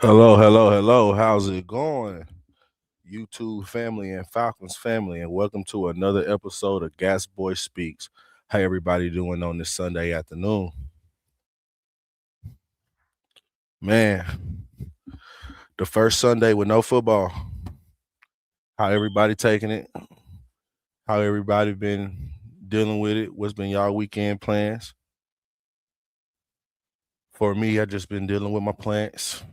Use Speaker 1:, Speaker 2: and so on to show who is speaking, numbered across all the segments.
Speaker 1: Hello, hello, hello. How's it going? YouTube family and Falcons family, and welcome to another episode of GATXBOI Speaks. How everybody doing on this Sunday afternoon? Man, the first Sunday with no football. How everybody taking it? How everybody been dealing with it? What's been y'all weekend plans? For me, I just been dealing with my plants.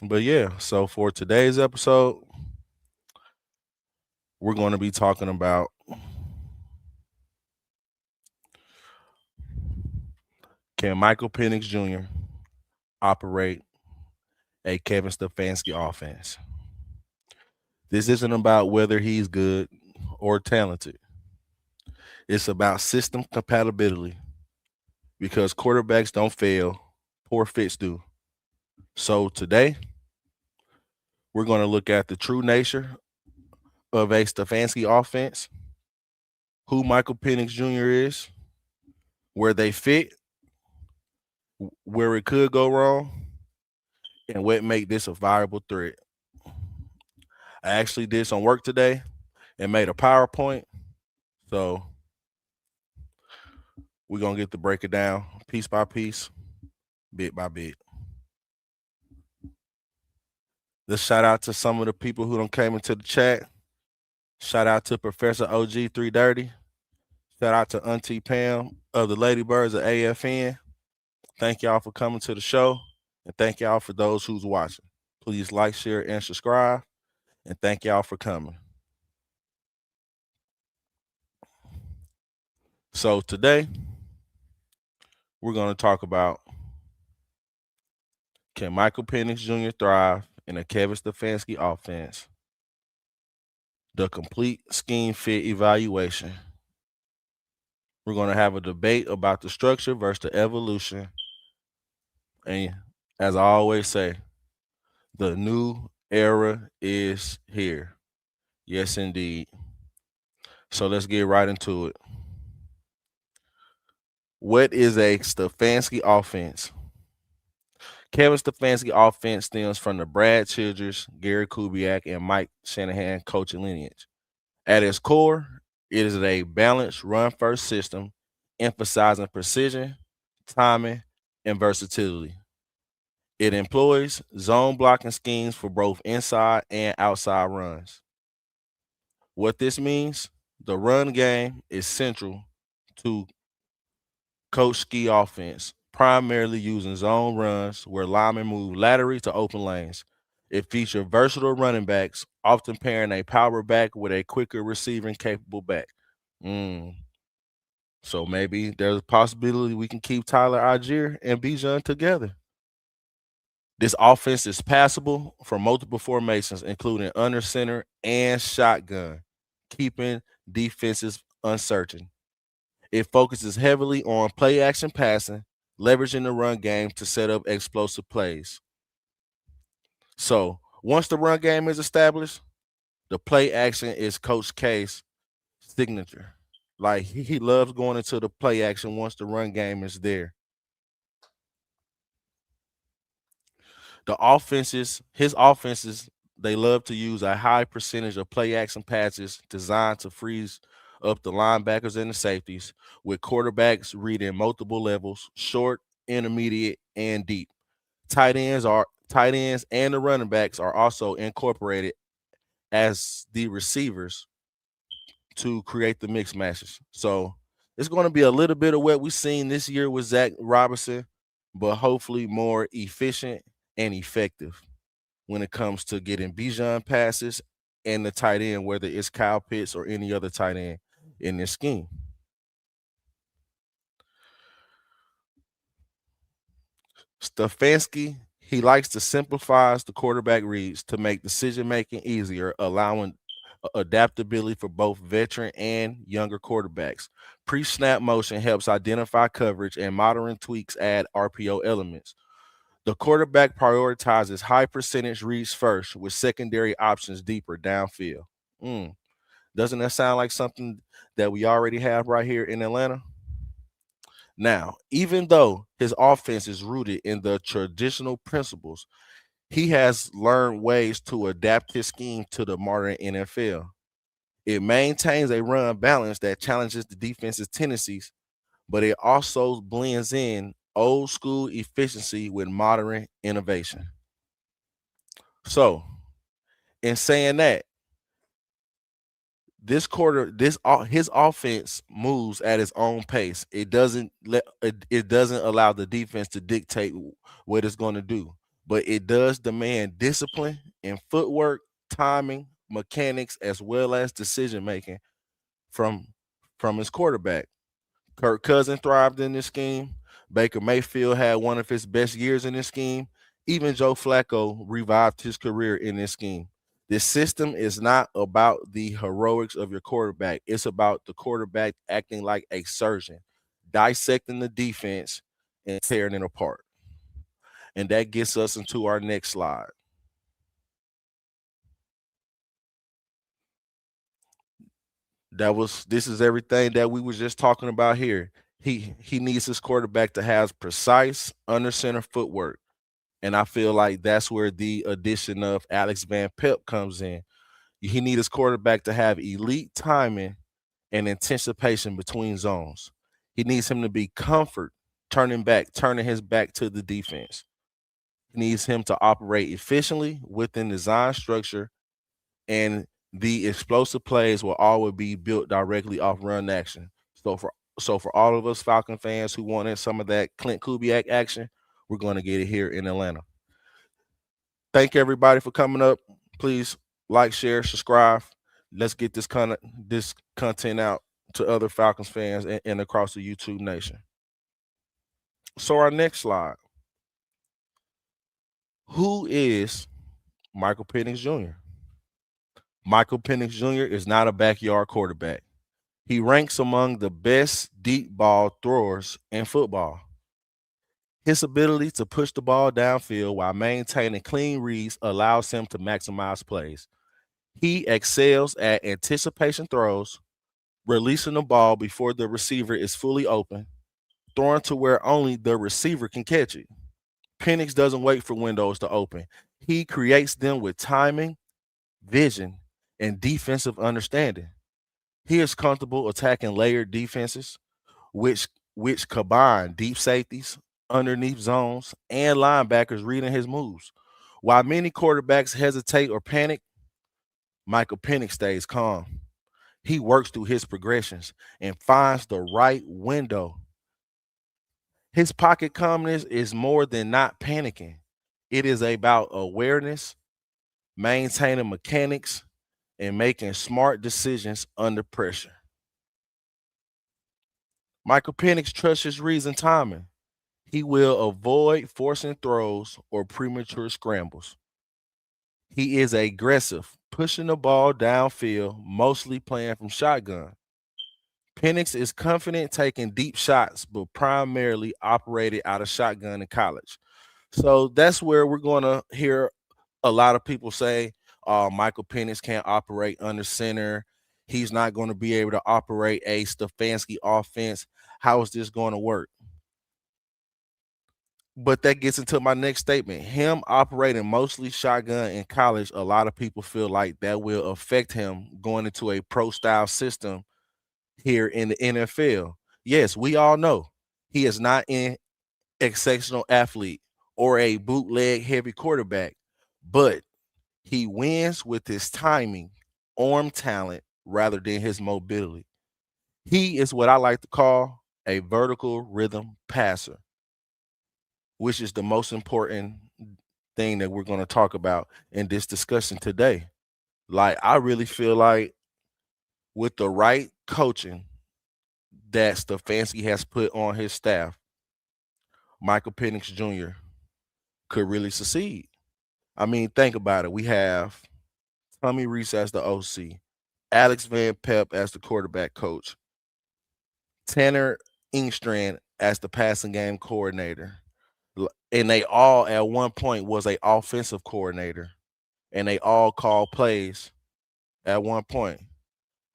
Speaker 1: But yeah, so for today's episode, we're going to be talking about can Michael Penix Jr. operate a Kevin Stefanski offense? This isn't about whether he's good or talented. It's about system compatibility because quarterbacks don't fail, poor fits do. So today, we're going to look at the true nature of a Stefanski offense, who Michael Penix Jr. is, where they fit, where it could go wrong, and what make this a viable threat. I actually did some work today and made a PowerPoint. So we're going to get to break it down piece by piece, bit by bit. Let's shout out to some of the people who don't came into the chat. Shout out to Professor OG 330. Shout out to Auntie Pam of the Ladybirds of AFN. Thank y'all for coming to the show. And thank y'all for those who's watching. Please like, share, and subscribe. And thank y'all for coming. So today, we're going to talk about can Michael Penix Jr. thrive in a Kevin Stefanski offense? The complete scheme fit evaluation. We're going to have a debate about the structure versus the evolution. And as I always say, the new era is here. Yes, indeed. So let's get right into it. What is a Stefanski offense? Kevin Stefanski offense stems from the Brad Childress, Gary Kubiak, and Mike Shanahan coaching lineage. At its core, it is a balanced run-first system emphasizing precision, timing, and versatility. It employs zone blocking schemes for both inside and outside runs. What this means, the run game is central to Coach Ski offense, primarily using zone runs where linemen move laterally to open lanes. It features versatile running backs, often pairing a power back with a quicker receiving capable back. Mm. So maybe there's a possibility we can keep Tyler Algier and Bijan together. This offense is passable for multiple formations, including under center and shotgun, keeping defenses uncertain. It focuses heavily on play action passing, leveraging the run game to set up explosive plays. So once the run game is established, the play action is Coach K's signature. Like he loves going into the play action once the run game is there. His offenses, they love to use a high percentage of play action passes designed to freeze up the linebackers and the safeties, with quarterbacks reading multiple levels, short, intermediate, and deep. Tight ends and the running backs are also incorporated as the receivers to create the mix matches. So it's going to be a little bit of what we've seen this year with Zach Robinson, but hopefully more efficient and effective when it comes to getting Bijan passes and the tight end, whether it's Kyle Pitts or any other tight end in this scheme. Stefanski, he likes to simplify the quarterback reads to make decision making easier, allowing adaptability for both veteran and younger quarterbacks. Pre-snap motion helps identify coverage, and modern tweaks add RPO elements. The quarterback prioritizes high percentage reads first, with secondary options deeper downfield. Mm. Doesn't that sound like something that we already have right here in Atlanta? Now, even though his offense is rooted in the traditional principles, he has learned ways to adapt his scheme to the modern NFL. It maintains a run balance that challenges the defense's tendencies, but it also blends in old school efficiency with modern innovation. So, in saying that, his offense moves at its own pace. It doesn't allow the defense to dictate what it's going to do, but it does demand discipline and footwork, timing, mechanics, as well as decision making from his quarterback. Kirk Cousins thrived in this scheme. Baker Mayfield had one of his best years in this scheme. Even Joe Flacco revived his career in this scheme. This system is not about the heroics of your quarterback. It's about the quarterback acting like a surgeon, dissecting the defense and tearing it apart. And that gets us into our next slide. This is everything that we were just talking about here. He needs his quarterback to have precise under center footwork. And I feel like that's where the addition of Alex Van Pelt comes in. He needs his quarterback to have elite timing and anticipation between zones. He needs him to be comfort, turning his back to the defense. He needs him to operate efficiently within design structure, and the explosive plays will always be built directly off run action. So for all of us Falcon fans who wanted some of that Clint Kubiak action, we're going to get it here in Atlanta. Thank everybody for coming up. Please like, share, subscribe. Let's get this content out to other Falcons fans and across the YouTube nation. So our next slide. Who is Michael Penix Jr.? Michael Penix Jr. is not a backyard quarterback. He ranks among the best deep ball throwers in football. His ability to push the ball downfield while maintaining clean reads allows him to maximize plays. He excels at anticipation throws, releasing the ball before the receiver is fully open, throwing to where only the receiver can catch it. Penix doesn't wait for windows to open. He creates them with timing, vision, and defensive understanding. He is comfortable attacking layered defenses, which combine deep safeties, underneath zones, and linebackers reading his moves. While many quarterbacks hesitate or panic, Michael Penix stays calm. He works through his progressions and finds the right window. His pocket calmness is more than not panicking. It is about awareness, maintaining mechanics, and making smart decisions under pressure. Michael Penix trusts his reads and timing. He will avoid forcing throws or premature scrambles. He is aggressive, pushing the ball downfield, mostly playing from shotgun. Penix is confident taking deep shots, but primarily operated out of shotgun in college. So that's where we're going to hear a lot of people say, Michael Penix can't operate under center. He's not going to be able to operate a Stefanski offense. How is this going to work? But that gets into my next statement. Him operating mostly shotgun in college, a lot of people feel like that will affect him going into a pro style system here in the NFL. Yes, we all know he is not an exceptional athlete or a bootleg heavy quarterback, but he wins with his timing, arm talent, rather than his mobility. He is what I like to call a vertical rhythm passer, which is the most important thing that we're going to talk about in this discussion today. Like, I really feel like with the right coaching that Stefanski has put on his staff, Michael Penix Jr. could really succeed. I mean, think about it. We have Tommy Reese as the OC, Alex Van Pep as the quarterback coach, Tanner Ingstrand as the passing game coordinator. And they all at one point was a offensive coordinator, and they all call plays at one point.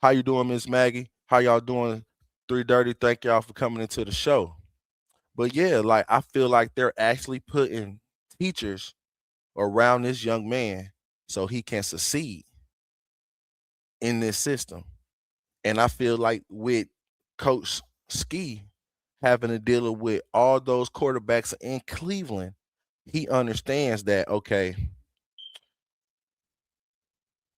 Speaker 1: How you doing, Miss Maggie? How y'all doing? 3:30. Thank y'all for coming into the show. But yeah, like I feel like they're actually putting teachers around this young man so he can succeed in this system. And I feel like with Coach Ski having to deal with all those quarterbacks in Cleveland, he understands that, okay,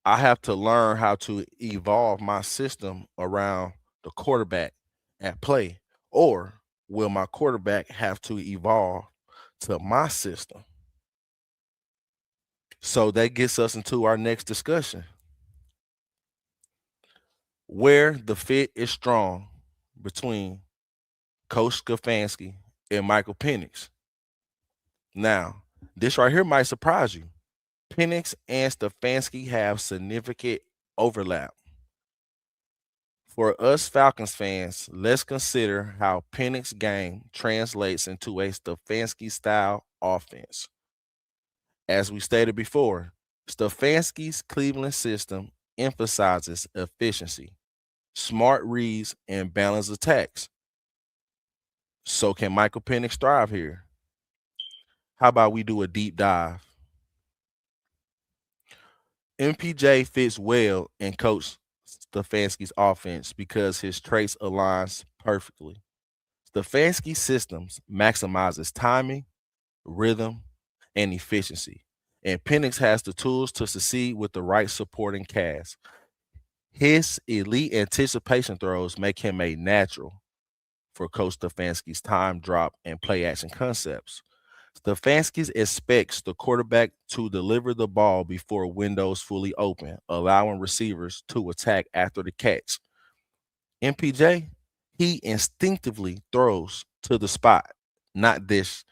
Speaker 1: I have to learn how to evolve my system around the quarterback at play, or will my quarterback have to evolve to my system? So that gets us into our next discussion, where the fit is strong between Coach Stefanski and Michael Penix. Now, this right here might surprise you. Penix and Stefanski have significant overlap. For us Falcons fans, let's consider how Penix game translates into a Stefanski-style offense. As we stated before, Stefanski's Cleveland system emphasizes efficiency, smart reads, and balanced attacks. So can Michael Penix thrive here? How about we do a deep dive? MPJ fits well in Coach Stefanski's offense because his traits aligns perfectly. Stefanski's systems maximizes timing, rhythm, and efficiency, and Penix has the tools to succeed with the right supporting cast. His elite anticipation throws make him a natural for Coach Stefanski's time drop and play action concepts. Stefanski expects the quarterback to deliver the ball before windows fully open, allowing receivers to attack after the catch. MPJ, he instinctively throws to the spot, not dish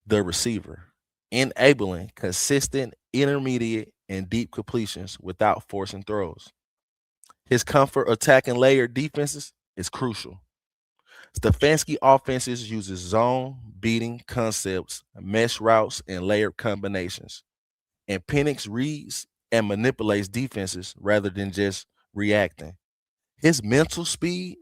Speaker 1: the receiver, enabling consistent intermediate and deep completions without forcing throws. His comfort attacking layered defenses is crucial. Stefanski offenses uses zone beating concepts, mesh routes, and layered combinations. And Penix reads and manipulates defenses rather than just reacting. His mental speed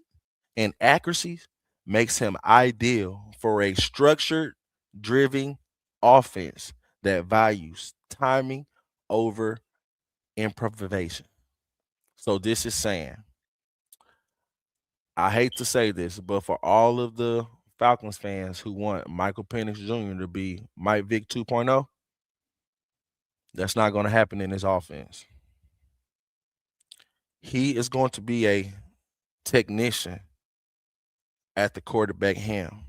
Speaker 1: and accuracy makes him ideal for a structured driven offense that values timing over improvisation. So this is saying, I hate to say this, but for all of the Falcons fans who want Michael Penix Jr. to be Mike Vick 2.0, that's not going to happen in his offense. He is going to be a technician at the quarterback helm.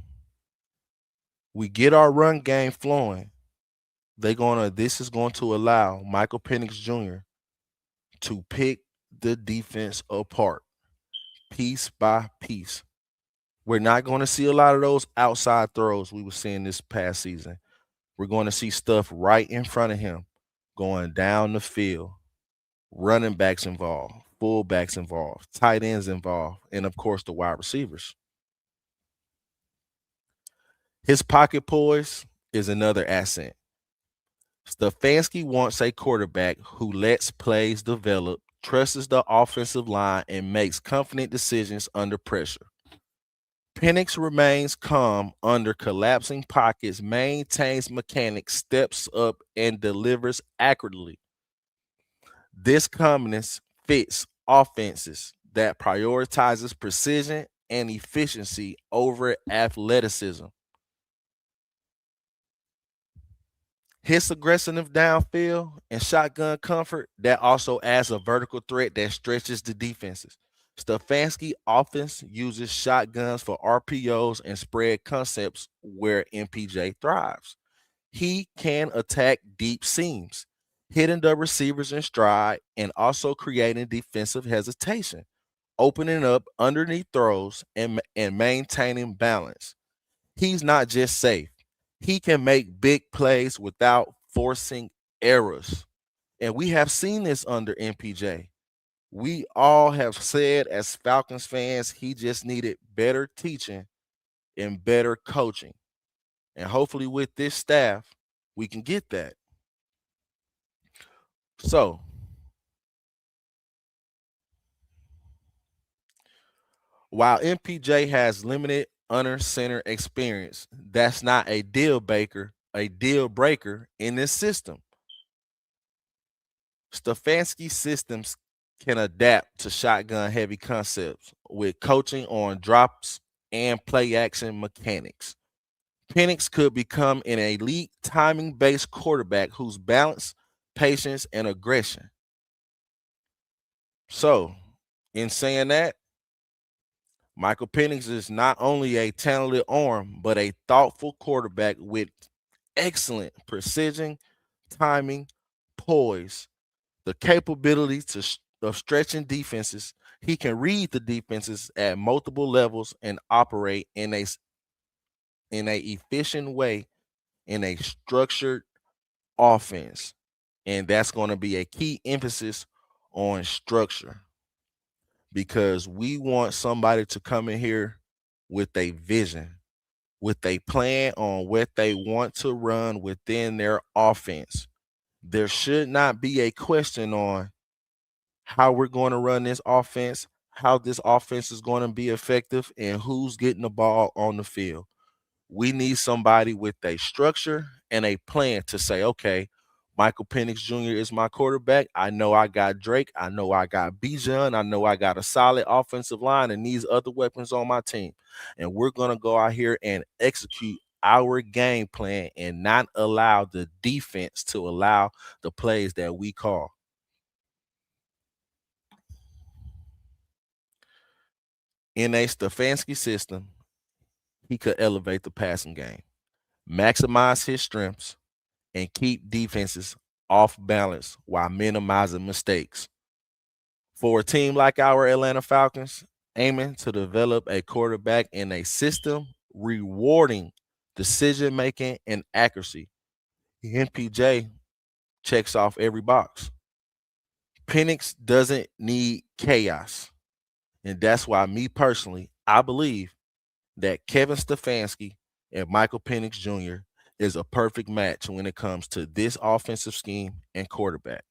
Speaker 1: We get our run game flowing. This is going to allow Michael Penix Jr. to pick the defense apart piece by piece. We're not going to see a lot of those outside throws we were seeing this past season. We're going to see stuff right in front of him going down the field, running backs involved, fullbacks involved, tight ends involved, and of course the wide receivers. His pocket poise is another asset. Stefanski wants a quarterback who lets plays develop, trusts the offensive line, and makes confident decisions under pressure. Penix remains calm under collapsing pockets, maintains mechanics, steps up, and delivers accurately. This calmness fits offenses that prioritizes precision and efficiency over athleticism. His aggressive downfield and shotgun comfort, that also adds a vertical threat that stretches the defenses. Stefanski offense uses shotguns for RPOs and spread concepts where MPJ thrives. He can attack deep seams, hitting the receivers in stride and also creating defensive hesitation, opening up underneath throws and maintaining balance. He's not just safe. He can make big plays without forcing errors. And we have seen this under MPJ. We all have said as Falcons fans, he just needed better teaching and better coaching. And hopefully with this staff, we can get that. So, while MPJ has limited under center experience, that's not a deal breaker in this system. Stefanski systems can adapt to shotgun heavy concepts with coaching on drops and play action mechanics. Penix could become an elite timing based quarterback whose balance, patience, and aggression. So, in saying that, Michael Penix is not only a talented arm, but a thoughtful quarterback with excellent precision, timing, poise, the capability of stretching defenses. He can read the defenses at multiple levels and operate in a efficient way in a structured offense. And that's going to be a key emphasis on structure, because we want somebody to come in here with a vision, with a plan on what they want to run within their offense. There should not be a question on how we're going to run this offense, how this offense is going to be effective, and who's getting the ball on the field. We need somebody with a structure and a plan to say, okay, Michael Penix Jr. is my quarterback. I know I got Drake. I know I got Bijan. I know I got a solid offensive line and these other weapons on my team. And we're going to go out here and execute our game plan and not allow the defense to allow the plays that we call. In a Stefanski system, he could elevate the passing game, maximize his strengths, and keep defenses off balance while minimizing mistakes. For a team like our Atlanta Falcons, aiming to develop a quarterback in a system rewarding decision making and accuracy, MPJ checks off every box. Penix doesn't need chaos. And that's why, me personally, I believe that Kevin Stefanski and Michael Penix Jr. is a perfect match when it comes to this offensive scheme and quarterback.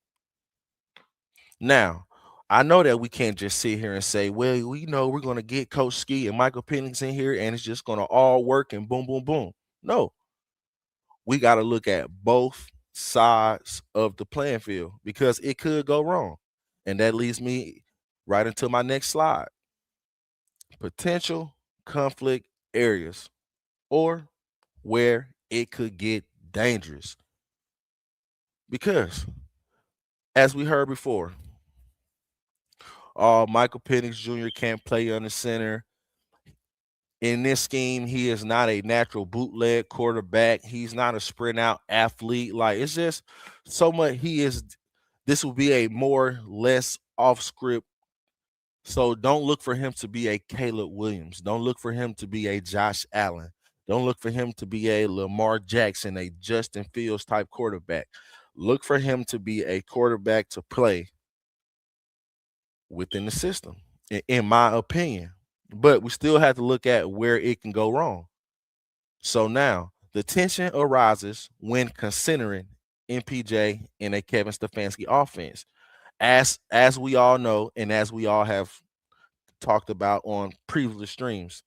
Speaker 1: Now, I know that we can't just sit here and say, well, we know we're going to get Coach Ski and Michael Penix in here and it's just going to all work and boom, boom, boom. No, we got to look at both sides of the playing field because it could go wrong. And that leads me right into my next slide. Potential conflict areas or where it could get dangerous. Because, as we heard before, Michael Penix Jr. can't play under center. In this scheme, he is not a natural bootleg quarterback. He's not a sprint out athlete. Like, it's just so much. This will be a more less off script. So don't look for him to be a Caleb Williams. Don't look for him to be a Josh Allen. Don't look for him to be a Lamar Jackson, a Justin Fields type quarterback. Look for him to be a quarterback to play within the system, in my opinion. But we still have to look at where it can go wrong. So now the tension arises when considering MPJ in a Kevin Stefanski offense. As we all know, and as we all have talked about on previous streams,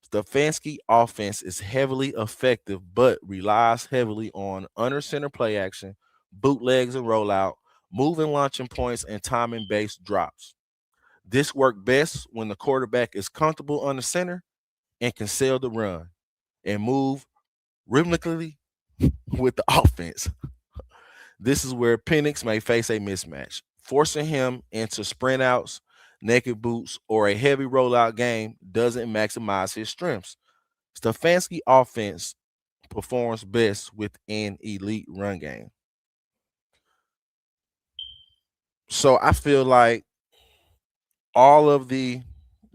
Speaker 1: Stefanski offense is heavily effective, but relies heavily on under center play action, bootlegs and rollout, moving launching points, and timing based drops. This worked best when the quarterback is comfortable under center and can sell the run and move rhythmically with the offense. This is where Penix may face a mismatch, forcing him into sprint outs, naked boots, or a heavy rollout game doesn't maximize his strengths. Stefanski offense performs best with an elite run game. So I feel like all of the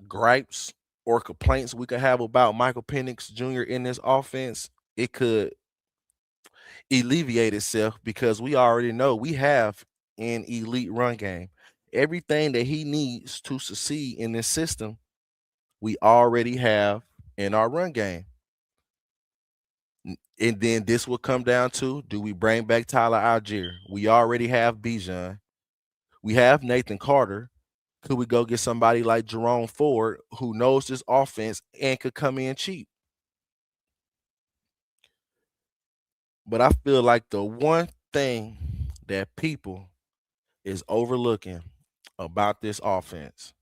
Speaker 1: gripes or complaints we could have about Michael Penix Jr. in this offense, it could alleviate itself because we already know we have an elite run game. Everything that he needs to succeed in this system, we already have in our run game. And then this will come down to, do we bring back Tyler Algier? We already have Bijan. We have Nathan Carter. Could we go get somebody like Jerome Ford who knows this offense and could come in cheap? But I feel like the one thing that people is overlooking about this offense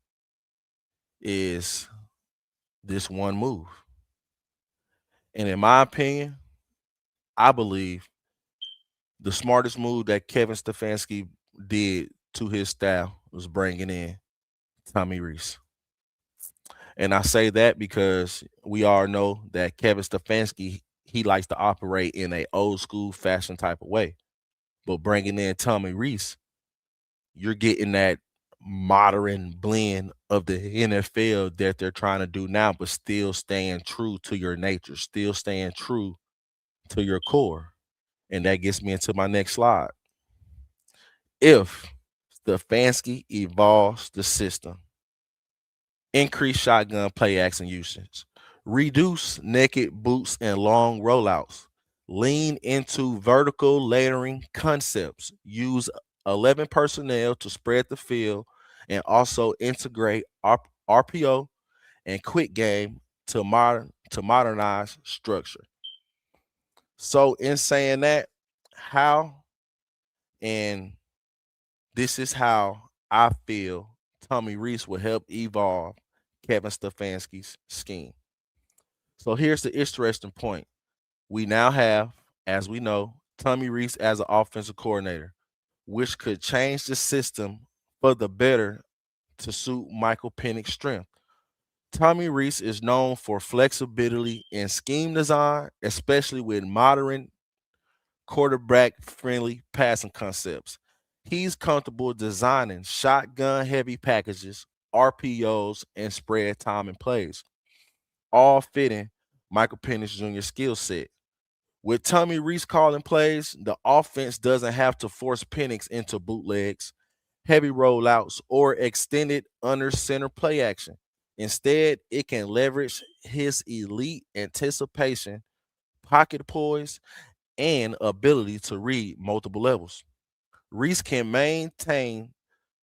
Speaker 1: is this one move. And in my opinion, I believe the smartest move that Kevin Stefanski did to his style was bringing in Tommy Rees. And I say that because we all know that Kevin Stefanski, he likes to operate in a old school fashion type of way. But bringing in Tommy Rees, you're getting that modern blend of the NFL that they're trying to do now, but still staying true to your nature, still staying true to your core. And that gets me into my next slide. If Stefanski evolves the system, increase shotgun play action usage, reduce naked boots and long rollouts, lean into vertical layering concepts, use 11 personnel to spread the field, and also integrate RPO and quick game to modernize structure. So in saying that, how and this is how I feel Tommy Rees will help evolve Kevin Stefanski's scheme. So here's the interesting point. We now have, as we know, Tommy Rees as an offensive coordinator, which could change the system for the better to suit Michael Penix's strength. Tommy Rees is known for flexibility in scheme design, especially with modern quarterback-friendly passing concepts. He's comfortable designing shotgun-heavy packages, RPOs, and spread timing plays, all fitting Michael Penix Jr.'s skill set. With Tommy Rees calling plays, the offense doesn't have to force Penix into bootlegs, heavy rollouts, or extended under center play action. Instead, it can leverage his elite anticipation, pocket poise, and ability to read multiple levels. Rees can maintain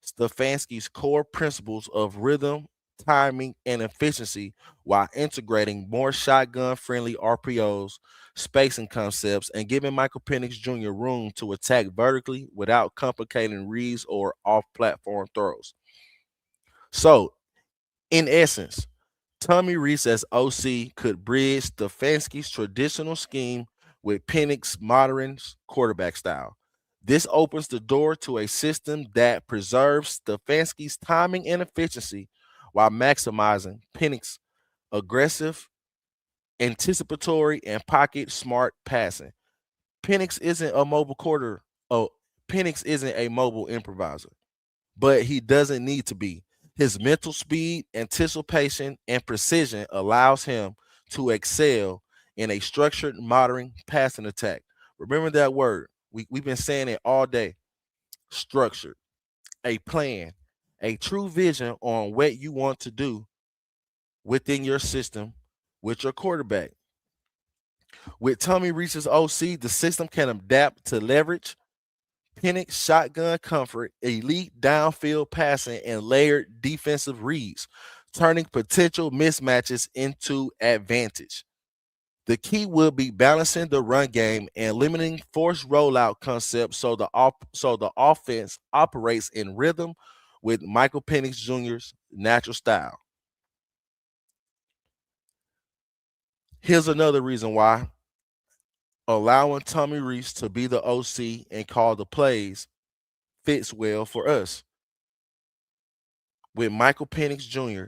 Speaker 1: Stefanski's core principles of rhythm, timing, and efficiency while integrating more shotgun-friendly RPOs, spacing concepts, and giving Michael Penix Jr. room to attack vertically without complicating reads or off platform throws. So, in essence, Tommy Rees as OC could bridge Stefanski's traditional scheme with Penix's modern quarterback style. This opens the door to a system that preserves Stefanski's timing and efficiency while maximizing Penix's aggressive, anticipatory, and pocket smart passing. Penix isn't a mobile quarter. Oh, Penix isn't a mobile improviser, but he doesn't need to be. His mental speed, anticipation, and precision allows him to excel in a structured, modern passing attack. Remember that word. We've been saying it all day. Structured, a plan, a true vision on what you want to do within your system with your quarterback. With Tommy Rees's OC, the system can adapt to leverage, Penix shotgun comfort, elite downfield passing, and layered defensive reads, turning potential mismatches into advantage. The key will be balancing the run game and limiting forced rollout concepts so the offense operates in rhythm with Michael Penix Jr.'s natural style. Here's another reason why allowing Tommy Rees to be the OC and call the plays fits well for us. With Michael Penix Jr.,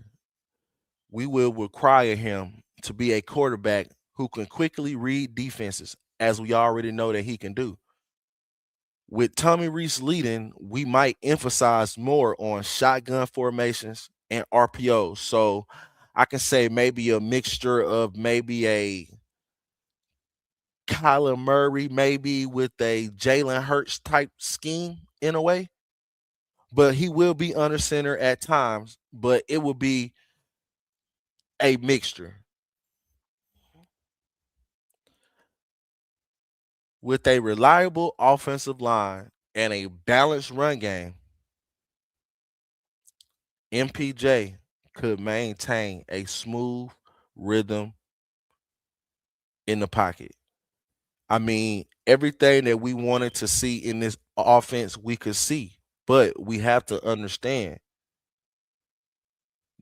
Speaker 1: we will require him to be a quarterback who can quickly read defenses, as we already know that he can do. With Tommy Rees leading, we might emphasize more on shotgun formations and RPOs. So I can say maybe a mixture of maybe a Kyler Murray, maybe with a Jalen Hurts type scheme in a way. But he will be under center at times, but it will be a mixture. With a reliable offensive line and a balanced run game, MPJ could maintain a smooth rhythm in the pocket. I mean, everything that we wanted to see in this offense, we could see, but we have to understand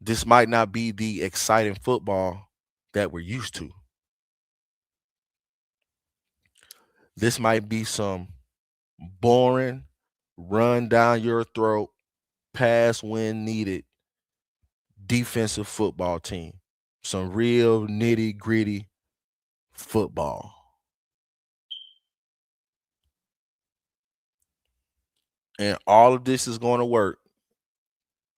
Speaker 1: this might not be the exciting football that we're used to. This might be some boring, run down your throat, pass when needed defensive football team. Some real nitty gritty football. And all of this is going to work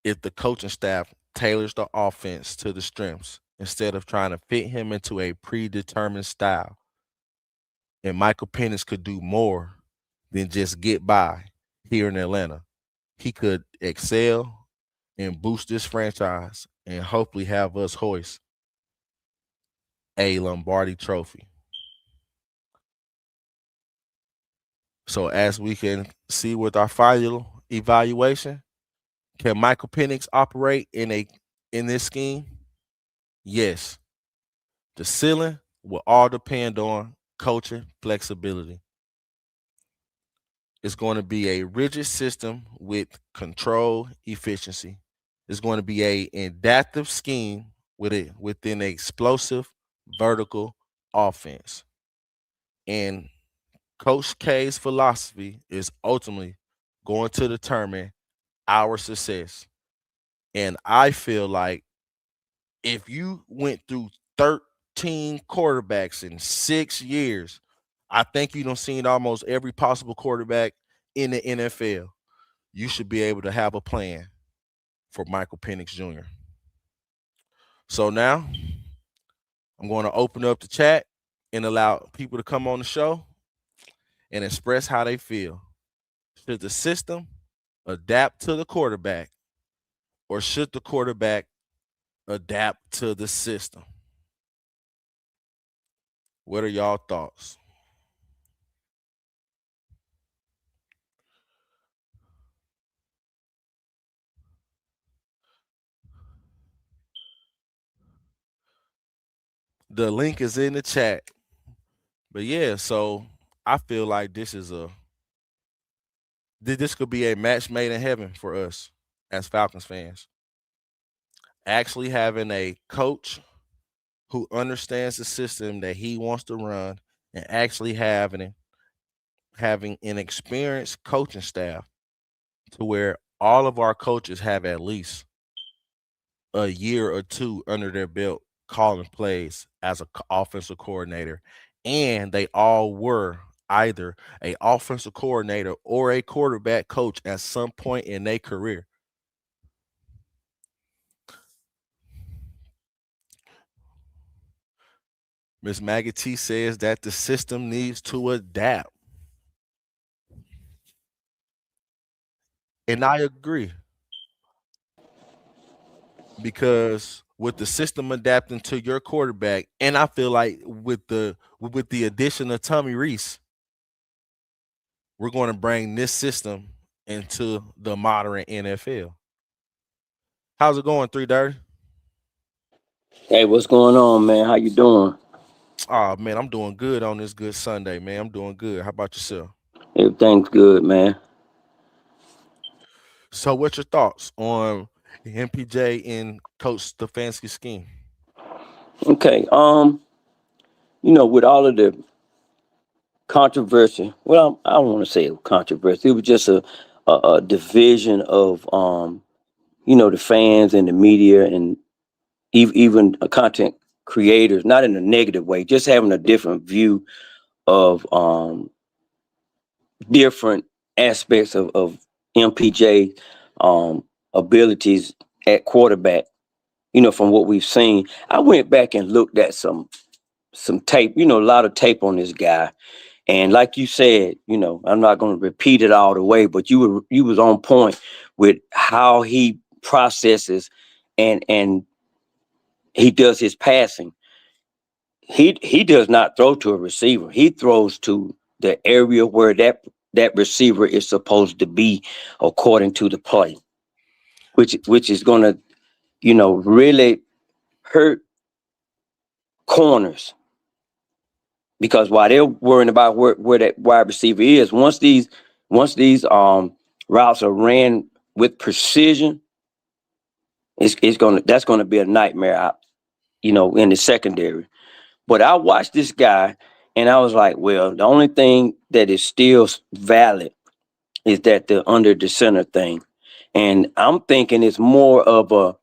Speaker 1: if the coaching staff tailors the offense to the strengths instead of trying to fit him into a predetermined style. And Michael Penix could do more than just get by here in Atlanta. He could excel and boost this franchise and hopefully have us hoist a Lombardi trophy. So as we can see with our final evaluation, can Michael Penix operate in this scheme? Yes. The ceiling will all depend on coaching flexibility. It's going to be a rigid system with control efficiency. It's going to be a adaptive scheme within an explosive vertical offense. And Coach K's philosophy is ultimately going to determine our success. And I feel like if you went through 13 quarterbacks in 6 years, I think you done seen almost every possible quarterback in the NFL. You should be able to have a plan for Michael Penix Jr. So now I'm going to open up the chat and allow people to come on the show and express how they feel. Should the system adapt to the quarterback, or should the quarterback adapt to the system? What are y'all thoughts? The link is in the chat. But yeah, so I feel like this could be a match made in heaven for us as Falcons fans. Actually having a coach who understands the system that he wants to run, and actually having an experienced coaching staff to where all of our coaches have at least a year or two under their belt calling plays as a offensive coordinator, and they all were either a offensive coordinator or a quarterback coach at some point in their career. Miss Maggie T says that the system needs to adapt, and I agree, because with the system adapting to your quarterback, and I feel like with the addition of Tommy Reese, we're going to bring this system into the modern NFL. How's it going, 330?
Speaker 2: Hey, what's going on, man? How you doing?
Speaker 1: Oh man, I'm doing good on this good Sunday, man. I'm doing good. How about yourself?
Speaker 2: Everything's good, man.
Speaker 1: So, what's your thoughts on MPJ and Coach Stefanski's scheme?
Speaker 2: Okay. With all of the controversy, well, I don't want to say it was controversy. It was just a division of the fans and the media and even content creators, not in a negative way, just having a different view of different aspects of MPJ abilities at quarterback. From what we've seen, I went back and looked at some tape, a lot of tape on this guy. And like you said, I'm not going to repeat it all the way, but you was on point with how he processes and he does his passing. He does not throw to a receiver. He throws to the area where that receiver is supposed to be according to the play, which is going to, really hurt corners because while they're worrying about where that wide receiver is, once these routes are ran with precision, it's gonna that's gonna be a nightmare out, in the secondary. But I watched this guy and I was like, well, the only thing that is still valid is that the under the center thing. And I'm thinking it's more of a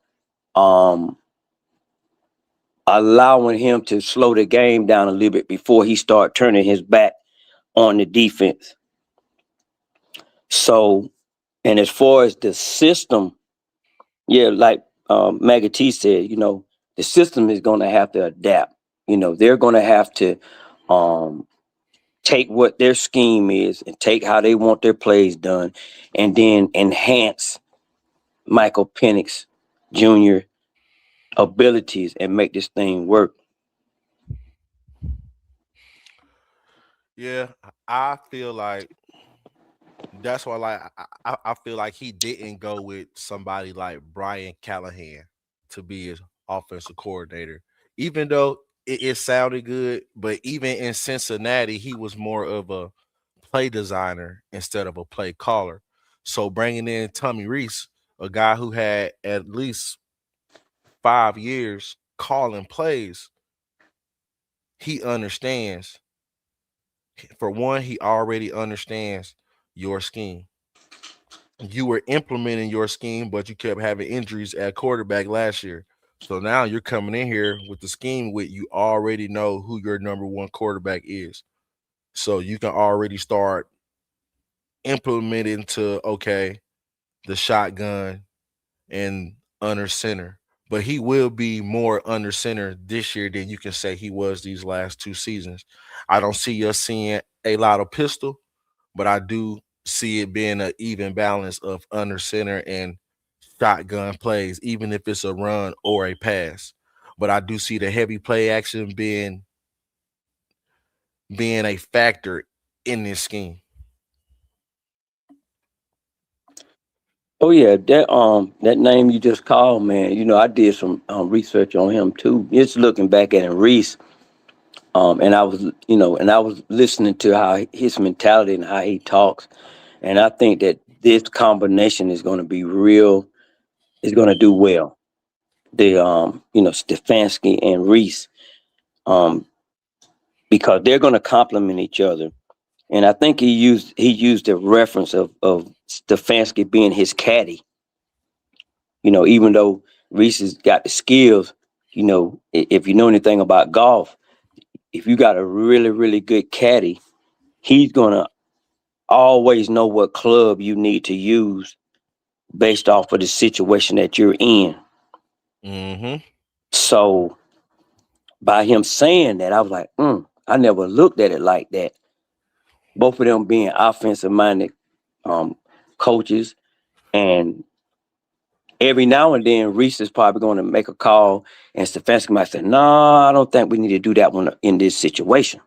Speaker 2: allowing him to slow the game down a little bit before he start turning his back on the defense. So, and as far as the system, yeah, like Maggie T said, the system is going to have to adapt. They're going to have to um, take what their scheme is and take how they want their plays done, and then enhance Michael Penix Jr. abilities and make this thing work.
Speaker 1: Yeah, I feel like that's why, like, I feel like he didn't go with somebody like Brian Callahan to be his offensive coordinator, even though it sounded good. But even in Cincinnati, he was more of a play designer instead of a play caller. So bringing in Tommy Reese, a guy who had at least 5 years calling plays, he understands. For one, he already understands your scheme. You were implementing your scheme, but you kept having injuries at quarterback last year. So now you're coming in here with the scheme with you already know who your number one quarterback is. So you can already start implementing to, okay, the shotgun and under center. But he will be more under center this year than you can say he was these last 2 seasons. I don't see us seeing a lot of pistol, but I do see it being an even balance of under center and shotgun plays, even if it's a run or a pass. But I do see the heavy play action being a factor in this scheme.
Speaker 2: Oh yeah, that name you just called, man. I did some research on him too. Just looking back at him, Reese. And I was, and I was listening to how his mentality and how he talks, and I think that this combination is going to be real. Is going to do well. The Stefanski and Reese, um, because they're going to complement each other. And I think he used the reference of Stefanski being his caddy. Even though Reese has got the skills, if you know anything about golf, if you got a really, really good caddy, he's gonna always know what club you need to use based off of the situation that you're in.
Speaker 1: Mm-hmm.
Speaker 2: So by him saying that, I was like, I never looked at it like that. Both of them being offensive minded um, coaches, and every now and then Reese is probably going to make a call, and Stefanski might say, "No, I don't think we need to do that one in this situation."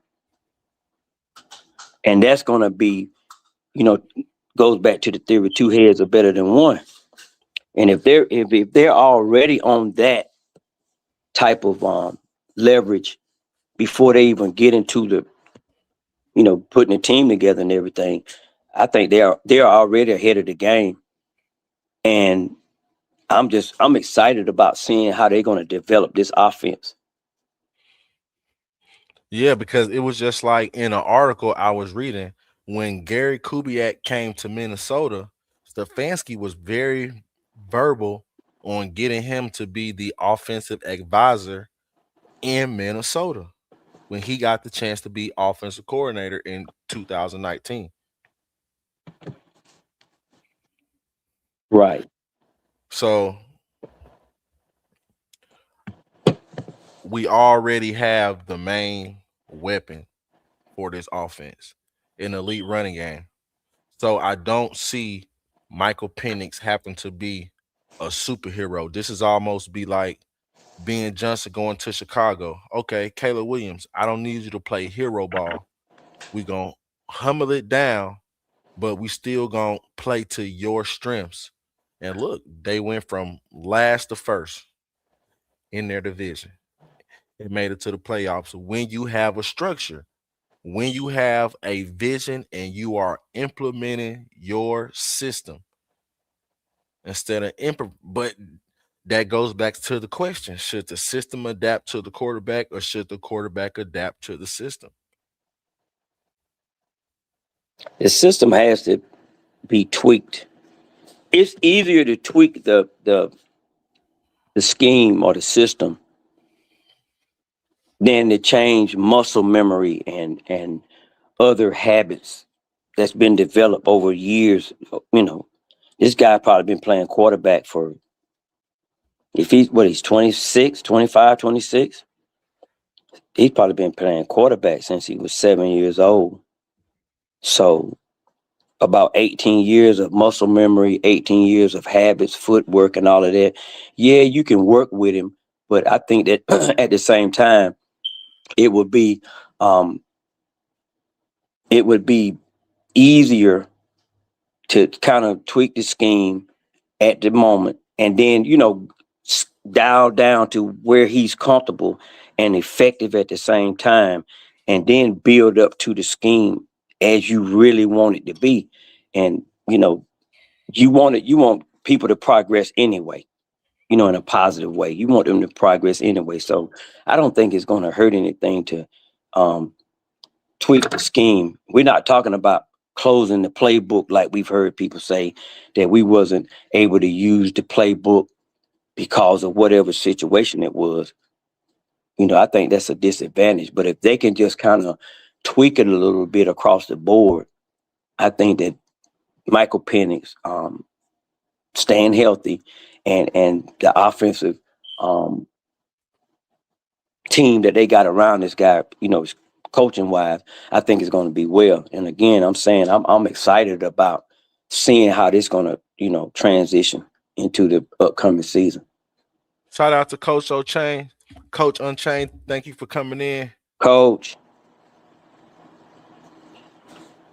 Speaker 2: And that's going to be, you know, goes back to the theory: two heads are better than one. And if they're already on that type of leverage before they even get into the putting a team together and everything, I think they're already ahead of the game. And I'm excited about seeing how they're going to develop this offense.
Speaker 1: Yeah, because it was just like in an article I was reading when Gary Kubiak came to Minnesota, Stefanski was very verbal on getting him to be the offensive advisor in Minnesota when he got the chance to be offensive coordinator in 2019.
Speaker 2: Right.
Speaker 1: So we already have the main weapon for this offense, an elite running game. So I don't see Michael Penix happen to be a superhero. This is almost be like Ben Johnson going to Chicago. Okay, Caleb Williams, I don't need you to play hero ball. We gonna humble it down, but we still gonna play to your strengths. And look, they went from last to first in their division. It made it to the playoffs. When you have a structure, when you have a vision and you are implementing your system instead of but that goes back to the question: should the system adapt to the quarterback, or should the quarterback adapt to the system?
Speaker 2: The system has to be tweaked. It's easier to tweak the scheme or the system than to change muscle memory and other habits that's been developed over years. This guy probably been playing quarterback for, if he's 26, 25, 26. He's probably been playing quarterback since he was 7 years old. So about 18 years of muscle memory, 18 years of habits, footwork, and all of that. Yeah, you can work with him, but I think that at the same time, it would be um, it would be easier to kind of tweak the scheme at the moment, and then dial down to where he's comfortable and effective at the same time, and then build up to the scheme as you really want it to be. And you want people to progress anyway, in a positive way. You want them to progress anyway. So I don't think it's going to hurt anything to um, tweak the scheme. We're not talking about closing the playbook like we've heard people say that we wasn't able to use the playbook because of whatever situation it was. I think that's a disadvantage. But if they can just kind of tweak it a little bit across the board, I think that Michael Penix, staying healthy, and the offensive um, team that they got around this guy, coaching wise, I think it's going to be well. And again, I'm saying I'm excited about seeing how this going to transition into the upcoming season.
Speaker 1: Shout out to Coach O'Chain, Coach Unchained. Thank you for coming in.
Speaker 2: Coach,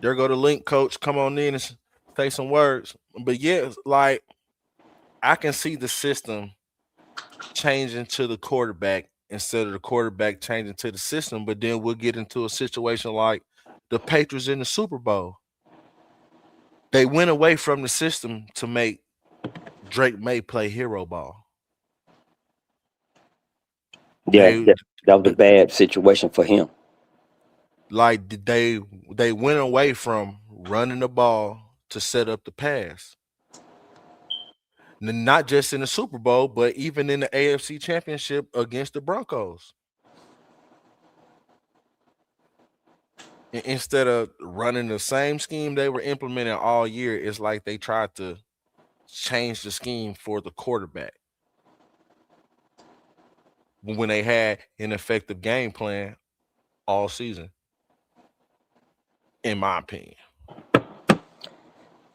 Speaker 1: There go the link, Coach. Come on in and say some words. But yeah, like I can see the system changing to the quarterback instead of the quarterback changing to the system. But then we'll get into a situation like the Patriots in the Super Bowl. They went away from the system to make Drake May play hero ball.
Speaker 2: Yeah,
Speaker 1: They
Speaker 2: that was a bad situation for him.
Speaker 1: like they went away from running the ball to set up the pass. Not just in the Super Bowl, but even in the AFC Championship against the Broncos. Instead of running the same scheme they were implementing all year, it's like they tried to change the scheme for the quarterback when they had an effective game plan all season, in my opinion.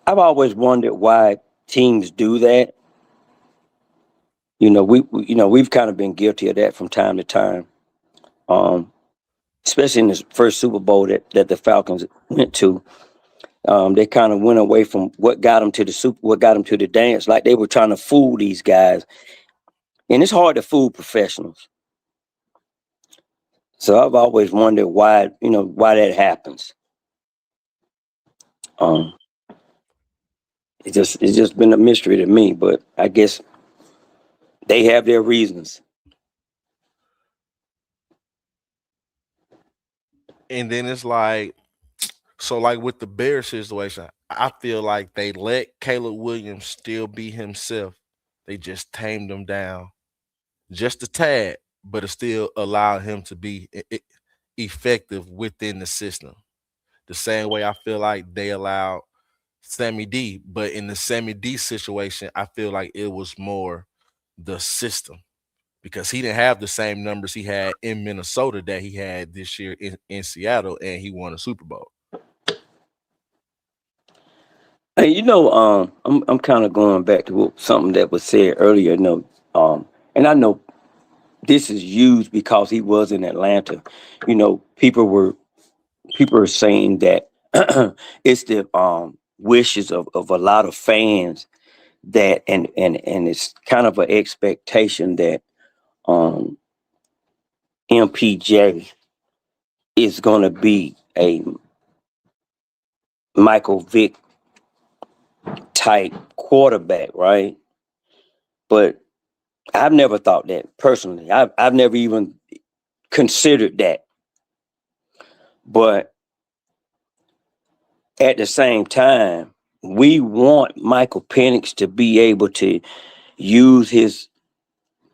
Speaker 2: I've always wondered why teams do that. We've kind of been guilty of that from time to time. Um, Especially in this first Super Bowl that the Falcons went to. They kind of went away from what got them to what got them to the dance. Like they were trying to fool these guys, and it's hard to fool professionals. So I've always wondered why that happens. Um, it's just been a mystery to me, but I guess they have their reasons.
Speaker 1: And then it's like, so like with the Bears situation, I feel like they let Caleb Williams still be himself. They just tamed him down just a tad, but it still allowed him to be effective within the system. The same way I feel like they allowed Sammy D, but in the Sammy D situation, I feel like it was more the system because he didn't have the same numbers he had in Minnesota that he had this year in Seattle, and he won a Super Bowl.
Speaker 2: Hey, I'm kind of going back to something that was said earlier. And I know this is used because he was in Atlanta. People are saying that it's the wishes of a lot of fans that and it's kind of an expectation that um MPJ is going to be a Michael Vick type quarterback, right? But I've never thought that personally. I've never even considered that. But at the same time, we want Michael Penix to be able to use his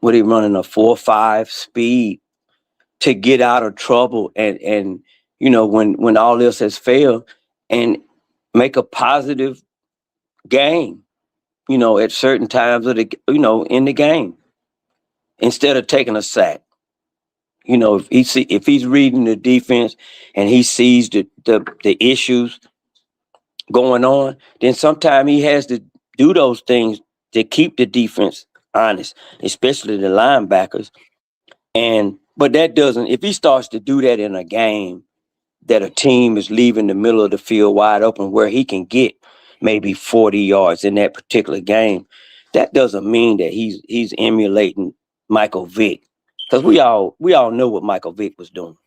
Speaker 2: what he running a 4.5 speed to get out of trouble and when all this has failed and make a positive game, at certain times of the in the game instead of taking a sack. If he's reading the defense and he sees the issues going on, then sometimes he has to do those things to keep the defense honest, especially the linebackers. But that doesn't, if he starts to do that in a game that a team is leaving the middle of the field wide open where he can get maybe 40 yards in that particular game, that doesn't mean that he's emulating Michael Vick. Because we all know what Michael Vick was doing.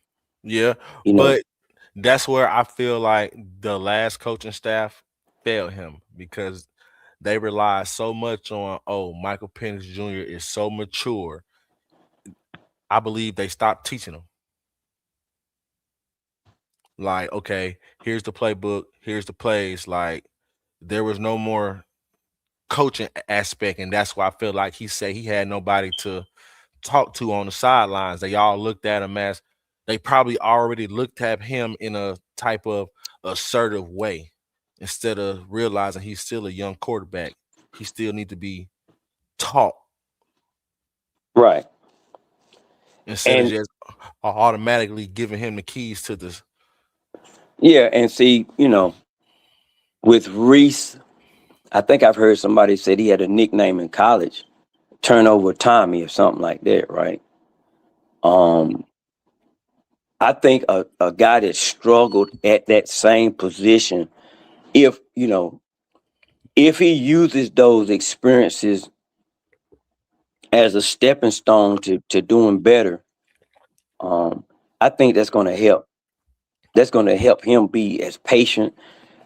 Speaker 1: Yeah,
Speaker 2: You know,
Speaker 1: but that's where I feel like the last coaching staff failed him because they relied so much on, oh, Michael Penix Jr. is so mature. I believe they stopped teaching him. Like, okay, here's the playbook, here's the plays. Like, there was no more coaching aspect, and that's why I feel like he said he had nobody to talk to on the sidelines. They all looked at him as they probably already looked at him in a type of assertive way instead of realizing he's still a young quarterback. He still need to be taught
Speaker 2: right.
Speaker 1: instead of
Speaker 2: And
Speaker 1: just automatically giving him the keys to this.
Speaker 2: yeah, and see, with Reese, I think I've heard somebody said he had a nickname in college, Turnover Tommy or something like that, right? Um, I think a guy that struggled at that same position, if if he uses those experiences as a stepping stone to doing better, I think that's going to help. That's going to help him be as patient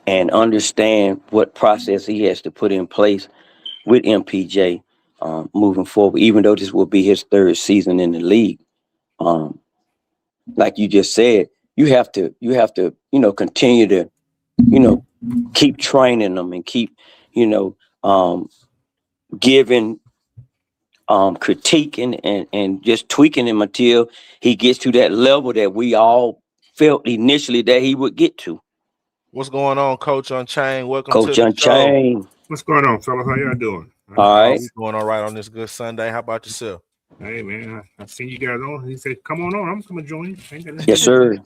Speaker 2: and understand what process he has to put in place with MPJ moving forward. Even though this will be his third season in the league, um, like you just said, continue to you know keep training them and keep you know um, giving critiquing and just tweaking him until he gets to that level that we all felt initially that he would get to.
Speaker 1: What's going on, Coach Unchained? Welcome to
Speaker 2: Coach
Speaker 1: the show.
Speaker 2: Unchained.
Speaker 3: What's going on, fellas? How y'all doing?
Speaker 2: All
Speaker 1: Oh,
Speaker 2: right.
Speaker 1: we doing all right on this good Sunday. How about yourself?
Speaker 3: Hey, man, I seen you guys on. He said, "Come on on. I'm coming to join you." Ain't got nothing
Speaker 2: Yes,
Speaker 3: to do.
Speaker 2: sir.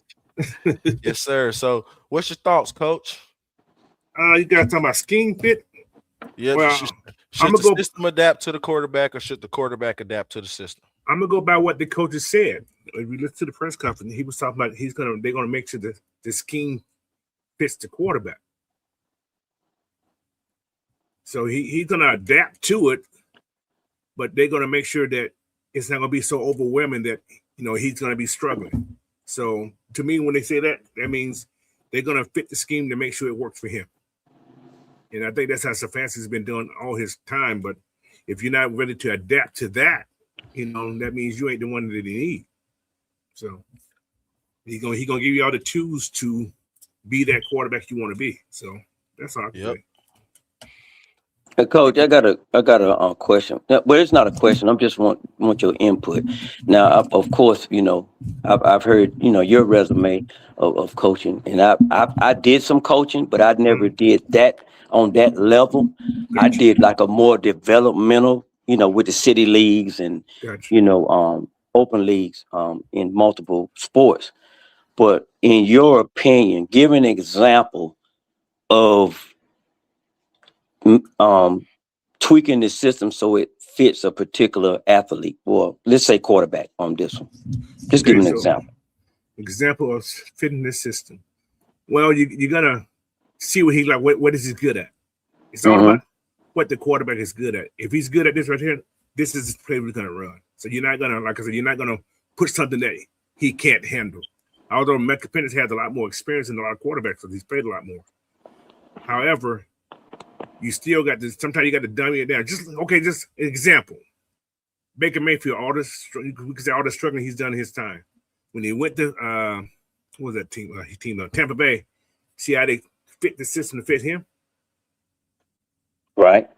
Speaker 1: Yes, sir. So, what's your thoughts, Coach?
Speaker 3: You guys talking about scheme fit?
Speaker 1: Yeah,
Speaker 3: Well,
Speaker 1: should
Speaker 3: I'm
Speaker 1: the
Speaker 3: gonna go.
Speaker 1: system adapt to the quarterback, or should the quarterback adapt to the system?
Speaker 3: I'm gonna go by what the coaches said. If we listen to the press conference, he was talking about they're gonna make sure the scheme fits the quarterback. So he's gonna adapt to it, but they're gonna make sure that it's not gonna be so overwhelming that he's gonna be struggling. So to me, when they say that, that means they're gonna fit the scheme to make sure it works for him. And I think that's how Stefanski's been doing all his time. But if you're not ready to adapt to that, that means you ain't the one that he need. So he gonna give you all the tools to be that quarterback you want to be. So that's all I can
Speaker 1: Yep.
Speaker 3: say.
Speaker 2: Hey, Coach, I got a question. Well, it's not a question. I'm just want your input. Now, of course, I've heard your resume of coaching, and I did some coaching, but I never did that on that level. I
Speaker 3: Gotcha.
Speaker 2: did like a more developmental, with the city leagues and
Speaker 3: Gotcha.
Speaker 2: open leagues in multiple sports. But in your opinion, give an example of um tweaking the system so it fits a particular athlete, or let's say quarterback on this one. Just give
Speaker 3: Okay.
Speaker 2: an
Speaker 3: So
Speaker 2: example.
Speaker 3: example of fitting this system. Well, you gotta see what he like. What is he good at? It's all
Speaker 2: Mm-hmm.
Speaker 3: about what the quarterback is good at. If he's good at this right here, this is the play we're gonna run. So you're not gonna, like I said, you're not gonna put something that he can't handle. Although Michael Penix has a lot more experience than a lot of quarterbacks, because he's played a lot more. However, you still got this. Sometimes you got to dummy it down. Just an example. Baker Mayfield, we can say all the struggling he's done in his time. When he went to what was that team? Tampa Bay. See how they fit the system to fit him.
Speaker 2: Right.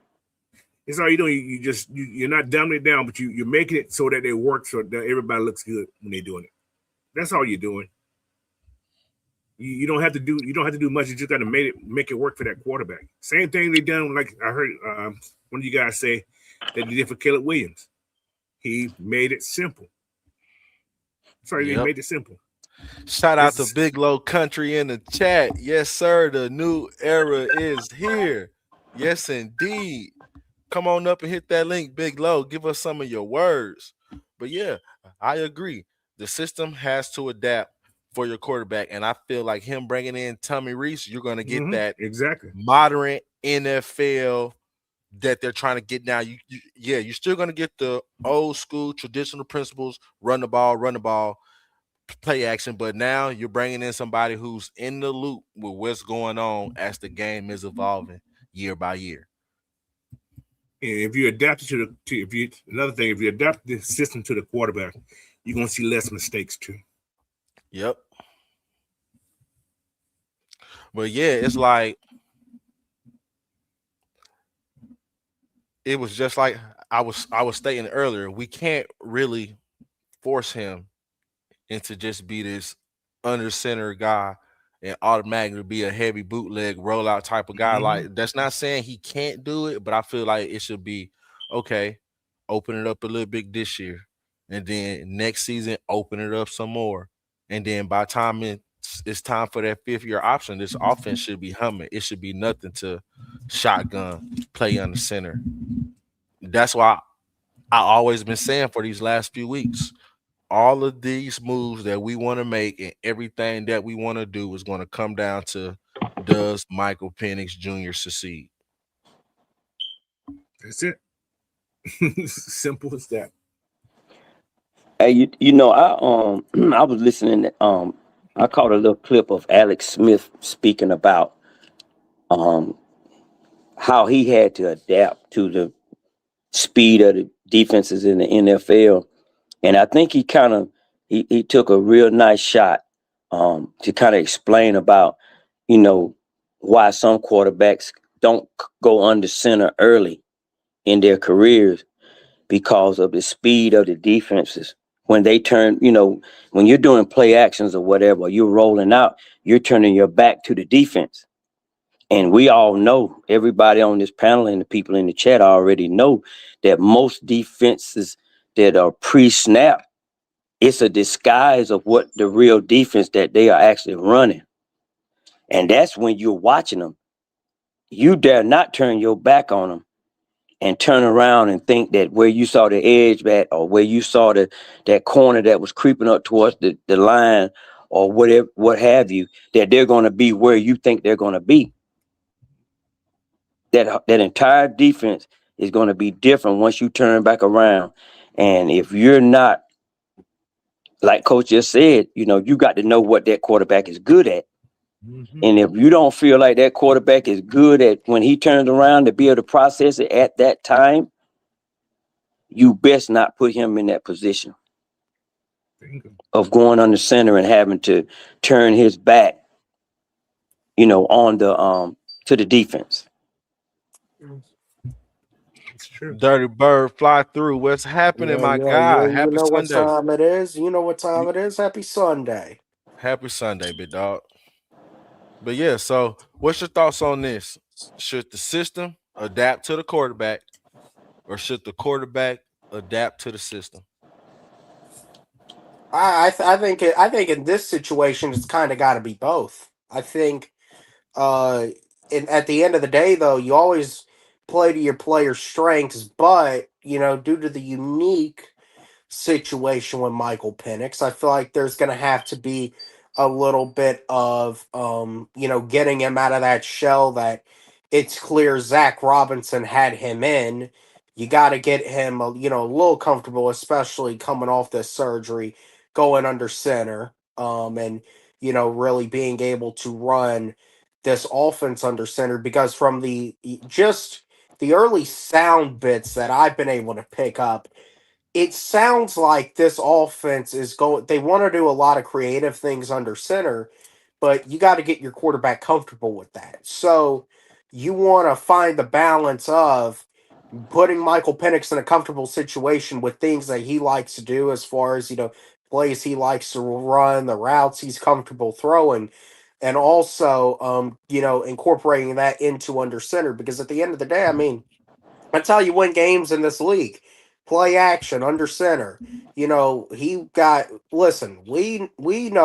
Speaker 3: It's all you doing. You're not dumbing it down, but you're making it so that they work, so that everybody looks good when they're doing it. That's all you're doing. You don't have to do much. You just got to make it work for that quarterback. Same thing they done. Like I heard one of you guys say that they did for Caleb Williams. He made it simple. Sorry, he
Speaker 1: Yep.
Speaker 3: made it simple.
Speaker 1: Shout out to Big Low Country in the chat. Yes, sir. The new era is here. Yes, indeed. Come on up and hit that link, Big Low. Give us some of your words. But yeah, I agree. The system has to adapt for your quarterback. And I feel like him bringing in Tommy Reese, you're going to get that
Speaker 3: exactly
Speaker 1: modern NFL that they're trying to get now. You're still going to get the old school traditional principles, run the ball, play action, but now you're bringing in somebody who's in the loop with what's going on as the game is evolving year by year.
Speaker 3: And if you adapt if you adapt the system to the quarterback, you're gonna see less mistakes too.
Speaker 1: Yep. But yeah, it's like it was just like I was stating earlier. We can't really force him into just be this under center guy and automatically be a heavy bootleg rollout type of guy. Like that's not saying he can't do it, but I feel like it should be okay. Open it up a little bit this year, and then next season open it up some more, and then by the time it's time for that 5th-year option, this offense should be humming. It should be nothing to shotgun play on the center. That's why I always been saying for these last few weeks, all of these moves that we want to make and everything that we want to do is going to come down to, does Michael Penix Jr. succeed?
Speaker 3: That's it. Simple as that.
Speaker 2: Hey, I was listening. I caught a little clip of Alex Smith speaking about um how he had to adapt to the speed of the defenses in the NFL, and I think he took a real nice shot to kind of explain about you know why some quarterbacks don't go under center early in their careers because of the speed of the defenses. When they turn, when you're doing play actions or whatever, you're rolling out, you're turning your back to the defense. And we all know, everybody on this panel and the people in the chat already know that most defenses that are pre-snap, it's a disguise of what the real defense that they are actually running. And that's when you're watching them. You dare not turn your back on them and turn around and think that where you saw the edge at or where you saw that corner that was creeping up towards the line or whatever, what have you, that they're going to be where you think they're going to be. That entire defense is going to be different once you turn back around. And if you're not, like Coach just said, you got to know what that quarterback is good at.
Speaker 3: Mm-hmm.
Speaker 2: And if you don't feel like that quarterback is good at when he turns around to be able to process it at that time, you best not put him in that position of going under center and having to turn his back, on the to the defense.
Speaker 3: It's true.
Speaker 1: Dirty bird, fly through. What's happening,
Speaker 4: Yeah,
Speaker 1: my
Speaker 4: yeah, yeah.
Speaker 1: guy?
Speaker 4: You
Speaker 1: Happy
Speaker 4: know what
Speaker 1: Sunday.
Speaker 4: time it is? You know what time it is? Happy Sunday.
Speaker 1: Happy Sunday, big dog. But yeah, so what's your thoughts on this? Should the system adapt to the quarterback, or should the quarterback adapt to the system?
Speaker 4: I think in this situation it's kind of got to be both. I think uh at the end of the day though, you always play to your players' strengths, but due to the unique situation with Michael Penix, I feel like there's going to have to be a little bit of getting him out of that shell that it's clear Zach Robinson had him in. You got to get him a little comfortable, especially coming off this surgery, going under center, and really being able to run this offense under center, because from just the early sound bits that I've been able to pick up, it sounds like this offense is going, they want to do a lot of creative things under center, but you got to get your quarterback comfortable with that. So you want to find the balance of putting Michael Penix in a comfortable situation with things that he likes to do, as far as, plays he likes to run, the routes he's comfortable throwing, and also, incorporating that into under center. Because at the end of the day, I mean, that's how you win games in this league. Play action under center. We know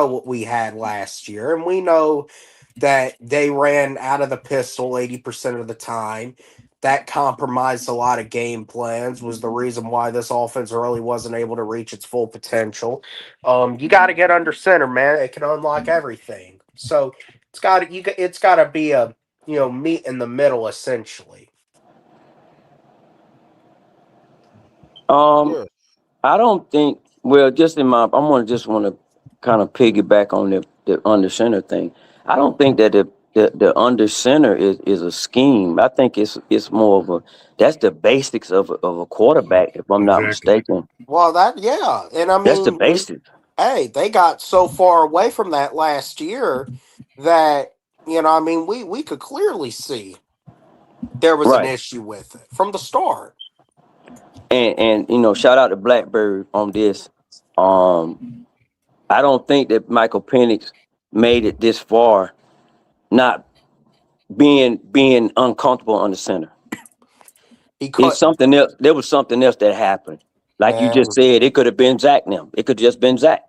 Speaker 4: what we had last year, and we know that they ran out of the pistol 80% of the time. That compromised a lot of game plans, was the reason why this offense really wasn't able to reach its full potential. You got to get under center, man. It can unlock everything. So it's got to be a meet in the middle, essentially.
Speaker 2: Um,
Speaker 1: Yeah.
Speaker 2: I don't think. Well, just want to kind of piggyback on the under center thing. I don't think that the under center is a scheme. I think it's more of that's the basics of a quarterback. If I'm not
Speaker 3: Exactly.
Speaker 2: mistaken,
Speaker 4: Well, yeah, and I
Speaker 2: that's the
Speaker 4: mean,
Speaker 2: basics.
Speaker 4: hey, they got so far away from that last year that I mean, we could clearly see there was an
Speaker 2: Right.
Speaker 4: issue with it from the start.
Speaker 2: And shout out to Blackbird on this. Um, I don't think that Michael Penix made it this far, not being uncomfortable on the center.
Speaker 4: He
Speaker 2: It's
Speaker 4: couldn't,
Speaker 2: something else. There was something else that happened. Like you just
Speaker 4: man.
Speaker 2: said, it could have been Zach now. It could have just been Zach.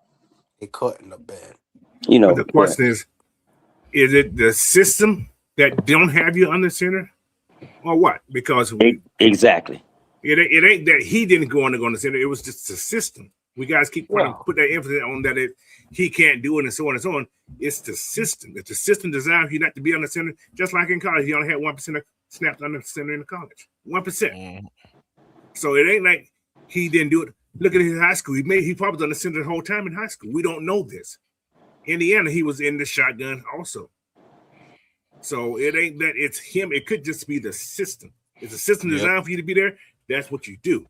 Speaker 4: He couldn't have been.
Speaker 3: But the
Speaker 2: But
Speaker 3: question is it the system that don't have you under center, or what? Because
Speaker 2: exactly.
Speaker 3: it ain't that he didn't go on the center. It was just the system. We guys keep trying
Speaker 4: Yeah,
Speaker 3: to put that emphasis on that he can't do it and so on and so on. It's the system. If the system designed you not to be on the center, just like in college, he only had 1% of snaps under the center in the college. 1%.
Speaker 1: Mhm.
Speaker 3: So it ain't like he didn't do it. Look at his high school. He probably was on the center the whole time in high school. We don't know this. Indiana, he was in the shotgun also. So it ain't that it's him. It could just be the system. If the system designed for you to be there, that's what you do.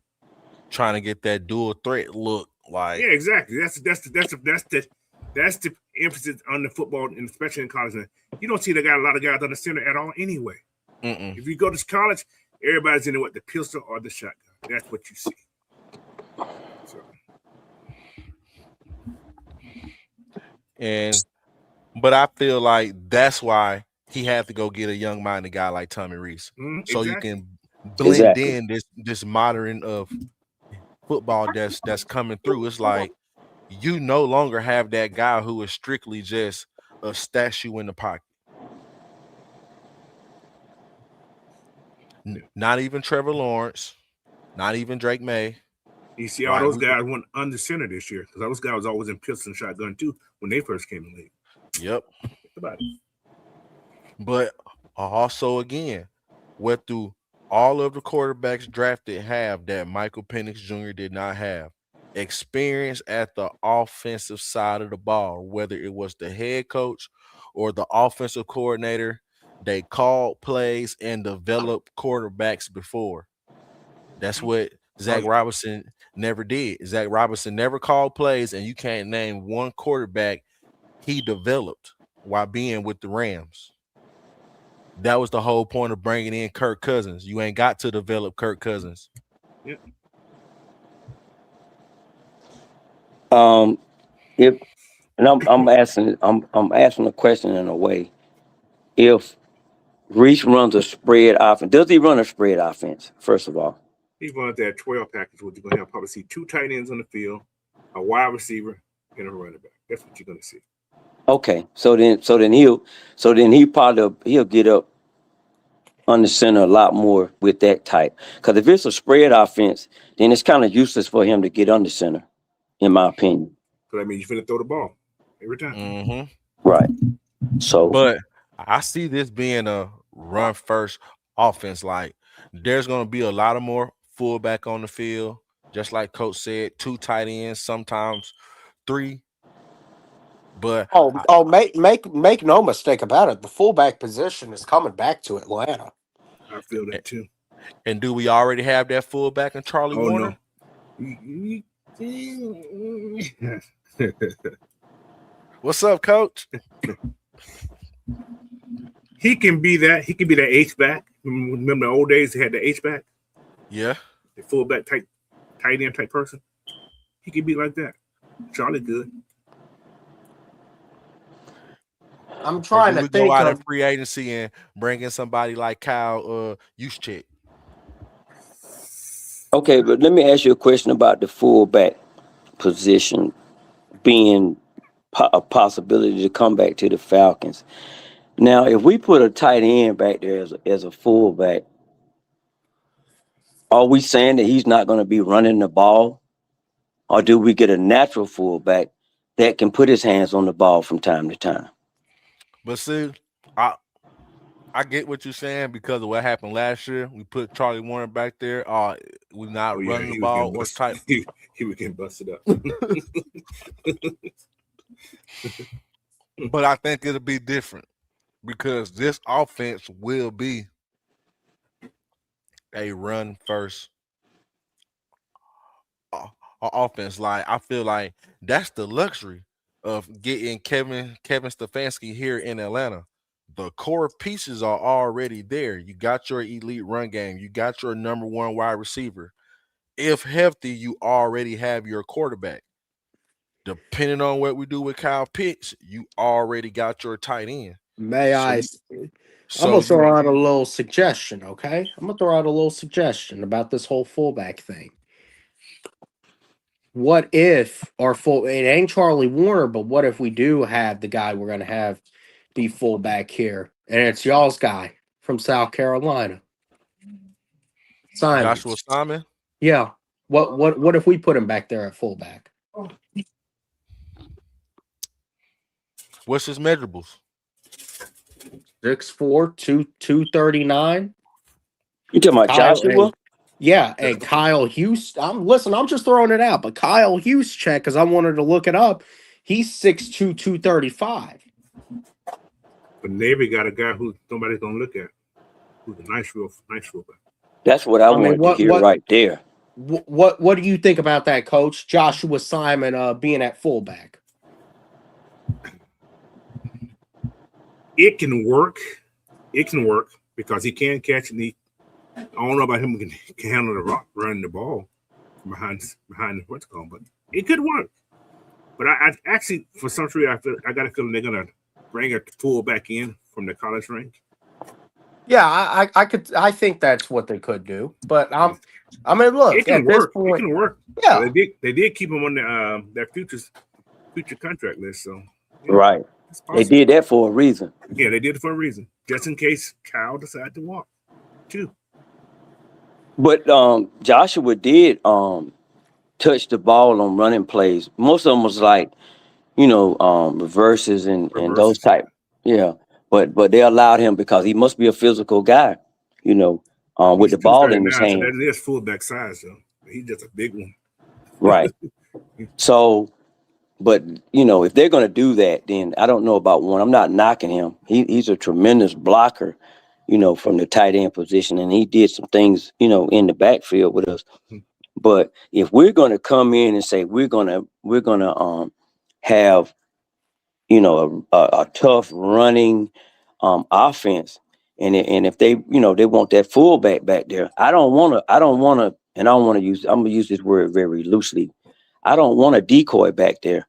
Speaker 1: Trying to get that dual threat look, like
Speaker 3: yeah, exactly. That's the emphasis on the football, and especially in college. You don't see a lot of guys on the center at all anyway. If you go to college, everybody's in the pistol or the shotgun. That's what you see.
Speaker 1: But I feel like that's why he had to go get a young-minded guy like Tommy Reese, so you can blend in this modern of football that's coming through. It's like you no longer have that guy who is strictly just a statue in the pocket. Not even Trevor Lawrence, not even Drake May.
Speaker 3: You see, all those guys went under center this year because those guys was always in pistol and shotgun too when they first came in the league.
Speaker 1: Yep.
Speaker 3: Think about it.
Speaker 1: But also, again, what do all of the quarterbacks drafted have that Michael Penix Jr. did not have? Experience at the offensive side of the ball, whether it was the head coach or the offensive coordinator. They called plays and developed quarterbacks before. That's what Zach Robinson never did. Zach Robinson never called plays, and you can't name one quarterback he developed while being with the Rams. That was the whole point of bringing in Kirk Cousins. You ain't got to develop Kirk Cousins.
Speaker 3: Yeah.
Speaker 2: I'm asking a question in a way. If Reese runs a spread offense, does he run a spread offense? First of all,
Speaker 3: he runs that 12 package. What you're gonna have probably see 2 tight ends on the field, a wide receiver, and a running back. That's what you're gonna see.
Speaker 2: Okay, so then he'll get up on the center a lot more with that type. Because if it's a spread offense, then it's kind of useless for him to get under center, in my opinion.
Speaker 3: So that means you're finna throw the ball every time.
Speaker 2: Right. So,
Speaker 1: but I see this being a run first offense. Like there's gonna be a lot of more fullback on the field, just like Coach said, 2 tight ends, sometimes 3. But
Speaker 4: make no mistake about it. The fullback position is coming back to Atlanta.
Speaker 3: I feel that too.
Speaker 1: And do we already have that fullback in Charlie Warner?
Speaker 3: No.
Speaker 1: What's up, Coach?
Speaker 3: He can be that. He can be that H-back. Remember the old days they had the H-back?
Speaker 1: Yeah.
Speaker 3: The fullback type, tight end type person. He can be like that. Charlie good.
Speaker 4: I'm trying to think
Speaker 1: go out in free agency and bring in somebody like Kyle Juszczyk.
Speaker 2: Okay, but let me ask you a question about the fullback position being a possibility to come back to the Falcons. Now, if we put a tight end back there as a fullback, are we saying that he's not going to be running the ball? Or do we get a natural fullback that can put his hands on the ball from time to time?
Speaker 1: But see, I get what you're saying because of what happened last year. We put Charlie Warner back there. We're not running the ball or type.
Speaker 3: He was getting busted up.
Speaker 1: But I think it'll be different because this offense will be a run first offense. Like I feel like that's the luxury of getting Kevin Stefanski here in Atlanta. The core pieces are already there. You got your elite run game. You got your number 1 wide receiver. If healthy, you already have your quarterback. Depending on what we do with Kyle Pitts, you already got your tight end.
Speaker 4: I'm gonna throw out a little suggestion, okay? I'm gonna throw out a little suggestion about this whole fullback thing. What if it ain't Charlie Warner, but what if we do have the guy we're gonna have be fullback here, and it's y'all's guy from South Carolina, Simon.
Speaker 1: Joshua Simon?
Speaker 4: Yeah. What if we put him back there at fullback?
Speaker 1: What's his measurables?
Speaker 4: 6'4", 239.
Speaker 2: You talking about Joshua?
Speaker 4: Yeah, and Kyle Hughes. I'm just throwing it out, but Kyle Hughes check because I wanted to look it up. He's 6'2", 235.
Speaker 3: But Navy got a guy who nobody's gonna look at. Who's a nice real guy.
Speaker 2: That's what I
Speaker 4: I mean,
Speaker 2: wanted to hear right there.
Speaker 4: what do you think about that, Coach? Joshua Simon being at fullback.
Speaker 3: It can work. It can work because he can catch and I don't know about him can handle the rock running the ball behind what's called, but it could work. But I actually, for some reason, I got a feeling they're gonna bring a fullback in from the college rank.
Speaker 4: Yeah, I think that's what they could do. But I mean, look,
Speaker 3: it can
Speaker 4: at
Speaker 3: work.
Speaker 4: this point,
Speaker 3: it can work.
Speaker 4: Yeah,
Speaker 3: they did keep him on their future contract list. So yeah,
Speaker 2: right, they did that for a reason.
Speaker 3: Yeah, they did it for a reason, just in case Kyle decided to walk too.
Speaker 2: But Joshua did touch the ball on running plays. Most of them was like, reverses and those type. Yeah. But they allowed him because he must be a physical guy, with the ball in his hand.
Speaker 3: So that is fullback size, though. He's just a big one.
Speaker 2: Right. So, but if they're going to do that, then I don't know about one. I'm not knocking him. He's a tremendous blocker, from the tight end position, and he did some things, in the backfield with us. But if we're going to come in and say we're gonna have a tough running offense, and if they they want that fullback back there, I don't want to, and I'm gonna use this word very loosely. I don't want a decoy back there.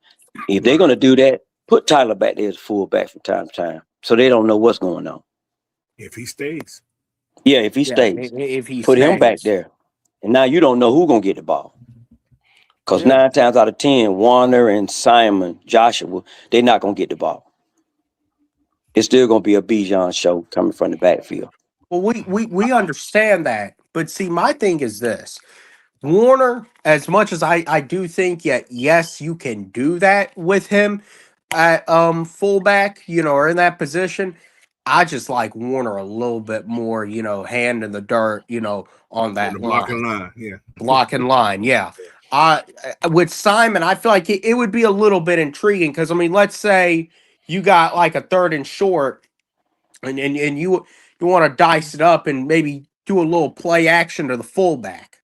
Speaker 2: If they're gonna do that, put Tyler back there as fullback from time to time, so they don't know what's going on.
Speaker 3: If he stays,
Speaker 2: if he stays,
Speaker 4: if he
Speaker 2: put him back there, and now you don't know who's gonna get the ball. Because 9 times out of 10, Warner and Simon, Joshua, they're not going to get the ball. It's still going to be a Bijan show coming from the backfield.
Speaker 4: Well, we understand that. But see, my thing is this. Warner, as much as I do think, yes, you can do that with him at fullback, or in that position. I just like Warner a little bit more, hand in the dirt, on that
Speaker 3: blocking line. Yeah.
Speaker 4: Blocking line, yeah. With Simon, I feel like it would be a little bit intriguing because let's say you got like a 3rd and short, and you want to dice it up and maybe do a little play action to the fullback,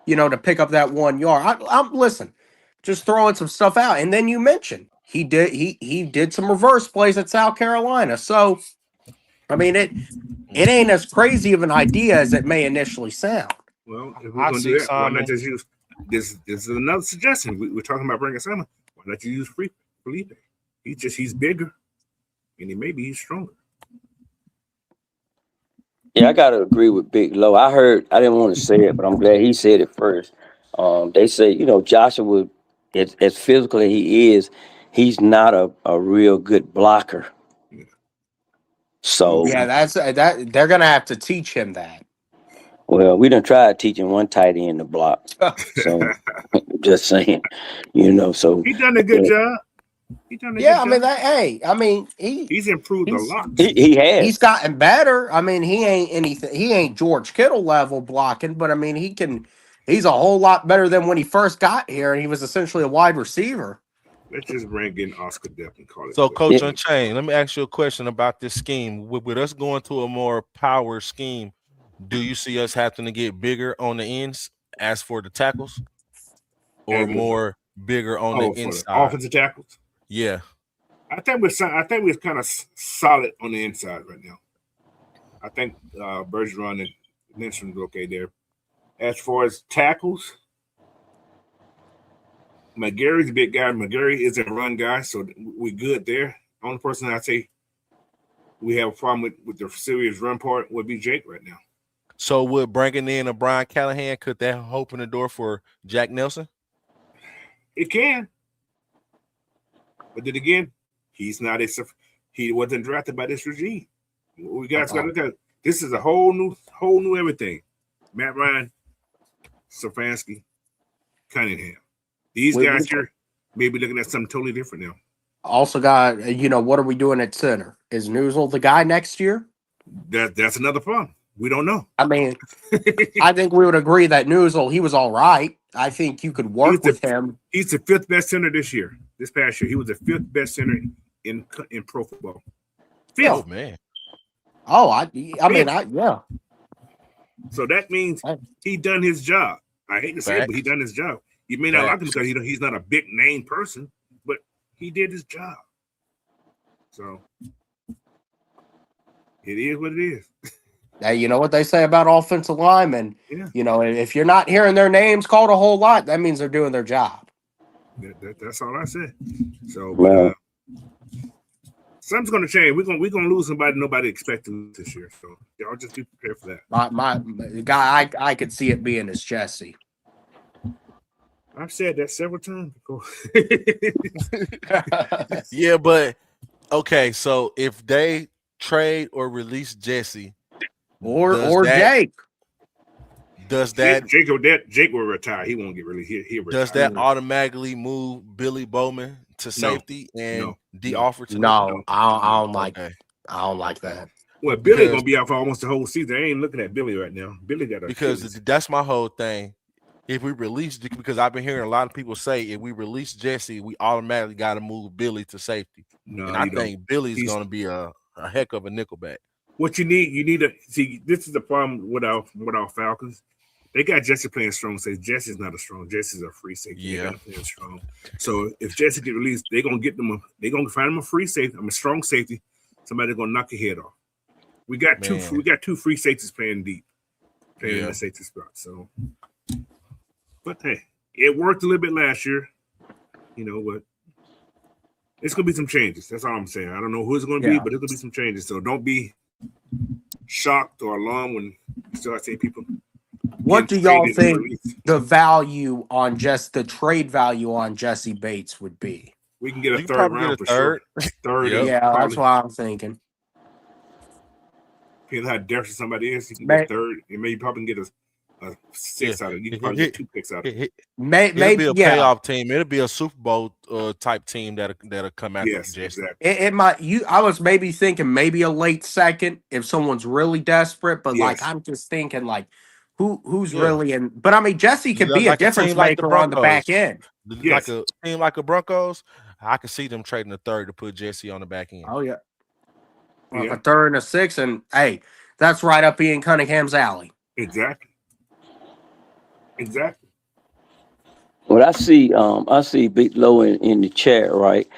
Speaker 4: to pick up that 1 yard. I'm listen, just throwing some stuff out, and then you mentioned he did some reverse plays at South Carolina, so it ain't as crazy of an idea as it may initially sound.
Speaker 3: Well, if we're gonna do that, why not just use this? This is another suggestion. We're talking about bringing Simon. Why not you use Felipe? He's bigger, and he's stronger.
Speaker 2: Yeah, I gotta agree with Big Low. I didn't want to say it, but I'm glad he said it first. They say, Joshua, as physical as he is, he's not a real good blocker. So
Speaker 4: yeah, that's that. They're gonna have to teach him that.
Speaker 2: Well, we done tried teaching one tight end to block. So just saying, so
Speaker 3: he done a good job. He's improved a lot.
Speaker 2: He has.
Speaker 4: He's gotten better. He ain't anything. He ain't George Kittle level blocking, but he can. He's a whole lot better than when he first got here, and he was essentially a wide receiver.
Speaker 3: Let's just bring in Oscar Depp and call it.
Speaker 1: So, Coach Unchained, let me ask you a question about this scheme. With us going to a more power scheme, do you see us having to get bigger on the ends as for the tackles, or more bigger on the inside?
Speaker 3: The offensive tackles.
Speaker 1: Yeah,
Speaker 3: I think we're kind of solid on the inside right now. I think Bergeron and Lindstrom's okay there. As far as tackles, McGarry's a big guy. McGarry is a run guy, so we're good there. Only person I'd say we have a problem with the serious run part would be Jake right now.
Speaker 1: So would bringing in a Brian Callahan, could that open the door for Jack Nelson?
Speaker 3: It can. But then again, he wasn't drafted by this regime. We guys got to look at this is a whole new everything. Matt Ryan, Stefanski, Cunningham. These guys here may be looking at something totally different now.
Speaker 4: Also got, what are we doing at center? Is Newsel the guy next year?
Speaker 3: That's another problem. We don't know.
Speaker 4: I mean, I think we would agree that Newsel, he was all right. I think you could work with him.
Speaker 3: He's the 5th best center this past year. He was the 5th best center in pro football. 5th.
Speaker 1: Oh man.
Speaker 4: Oh, I mean, yeah.
Speaker 3: So that means he done his job. I hate to say it, but he done his job. You may not like him because he's not a big name person, but he did his job. So it is what it is.
Speaker 4: Now, you know what they say about offensive linemen.
Speaker 3: Yeah.
Speaker 4: You know, if you're not hearing their names called a whole lot, that means they're doing their job.
Speaker 3: That's all I said. So something's gonna change. We're gonna lose somebody nobody expected this year. So y'all just be prepared for that.
Speaker 4: My guy, I could see it being as Jesse.
Speaker 3: I've said that several times before.
Speaker 1: Yeah, but okay, so if they trade or release Jesse
Speaker 4: or Jake,
Speaker 1: does that
Speaker 3: Jake will retire? He won't get released. He'll retire.
Speaker 1: Does that automatically move Billy Bowman to safety and offer to?
Speaker 4: No, I don't like that.
Speaker 3: Well, Billy's gonna be out for almost the whole season. I ain't looking at Billy right now. Billy got
Speaker 1: that's my whole thing. If we release, because I've been hearing a lot of people say if we release Jesse, we automatically got to move Billy to safety.
Speaker 3: No,
Speaker 1: and I think Billy's going to be a heck of a nickelback.
Speaker 3: What you need to see. This is the problem with our Falcons. They got Jesse playing strong safety. Jesse's not a strong. Jesse's a free safety.
Speaker 1: Yeah,
Speaker 3: playing strong. So if Jesse get released, they're gonna get them. They're gonna find him a free safety. A strong safety. Somebody's gonna knock your head off. We got two free safeties playing deep, in the safety spot. So. But hey, it worked a little bit last year, but it's going to be some changes. That's all I'm saying. I don't know who it's going to be, but there's going to be some changes. So don't be shocked or alarmed when you start seeing people.
Speaker 4: What do y'all think the value on the trade value on Jesse Bates would be?
Speaker 3: We can get a third round for sure. Third.
Speaker 4: Yeah, that's what I'm thinking.
Speaker 3: Depends how desperate somebody is. You can get third, and maybe probably get a 6 out of it. You can probably get 2 picks out of it.
Speaker 1: Maybe a playoff team. It'll be a Super Bowl type team that'll come after Jesse.
Speaker 3: Exactly.
Speaker 4: It might. I was maybe thinking maybe a late second if someone's really desperate, but I'm just thinking who's really in. But I mean, Jesse could be a difference maker on the back end.
Speaker 1: Like a team like a Broncos, I could see them trading a third to put Jesse on the back end.
Speaker 4: Oh yeah. A third and a 6, and hey, that's right up Ian Cunningham's alley.
Speaker 3: Exactly.
Speaker 2: Well, I see Big Low in the chat, right?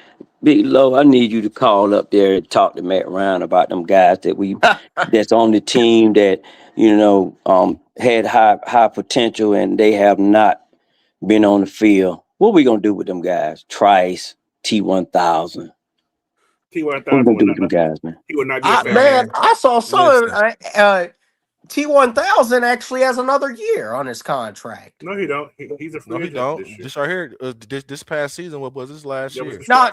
Speaker 2: Big Low, I need you to call up there and talk to Matt Ryan about them guys that's on the team that had high potential and they have not been on the field. What we gonna do with them guys? Trice, T1000. What we gonna do with them guys, man?
Speaker 3: He would not be man.
Speaker 4: I saw some. T1000 actually has another year on his contract.
Speaker 3: No, he don't. He's a free agent.
Speaker 1: No, he don't. This right here, this past season, what was this last year?
Speaker 4: No.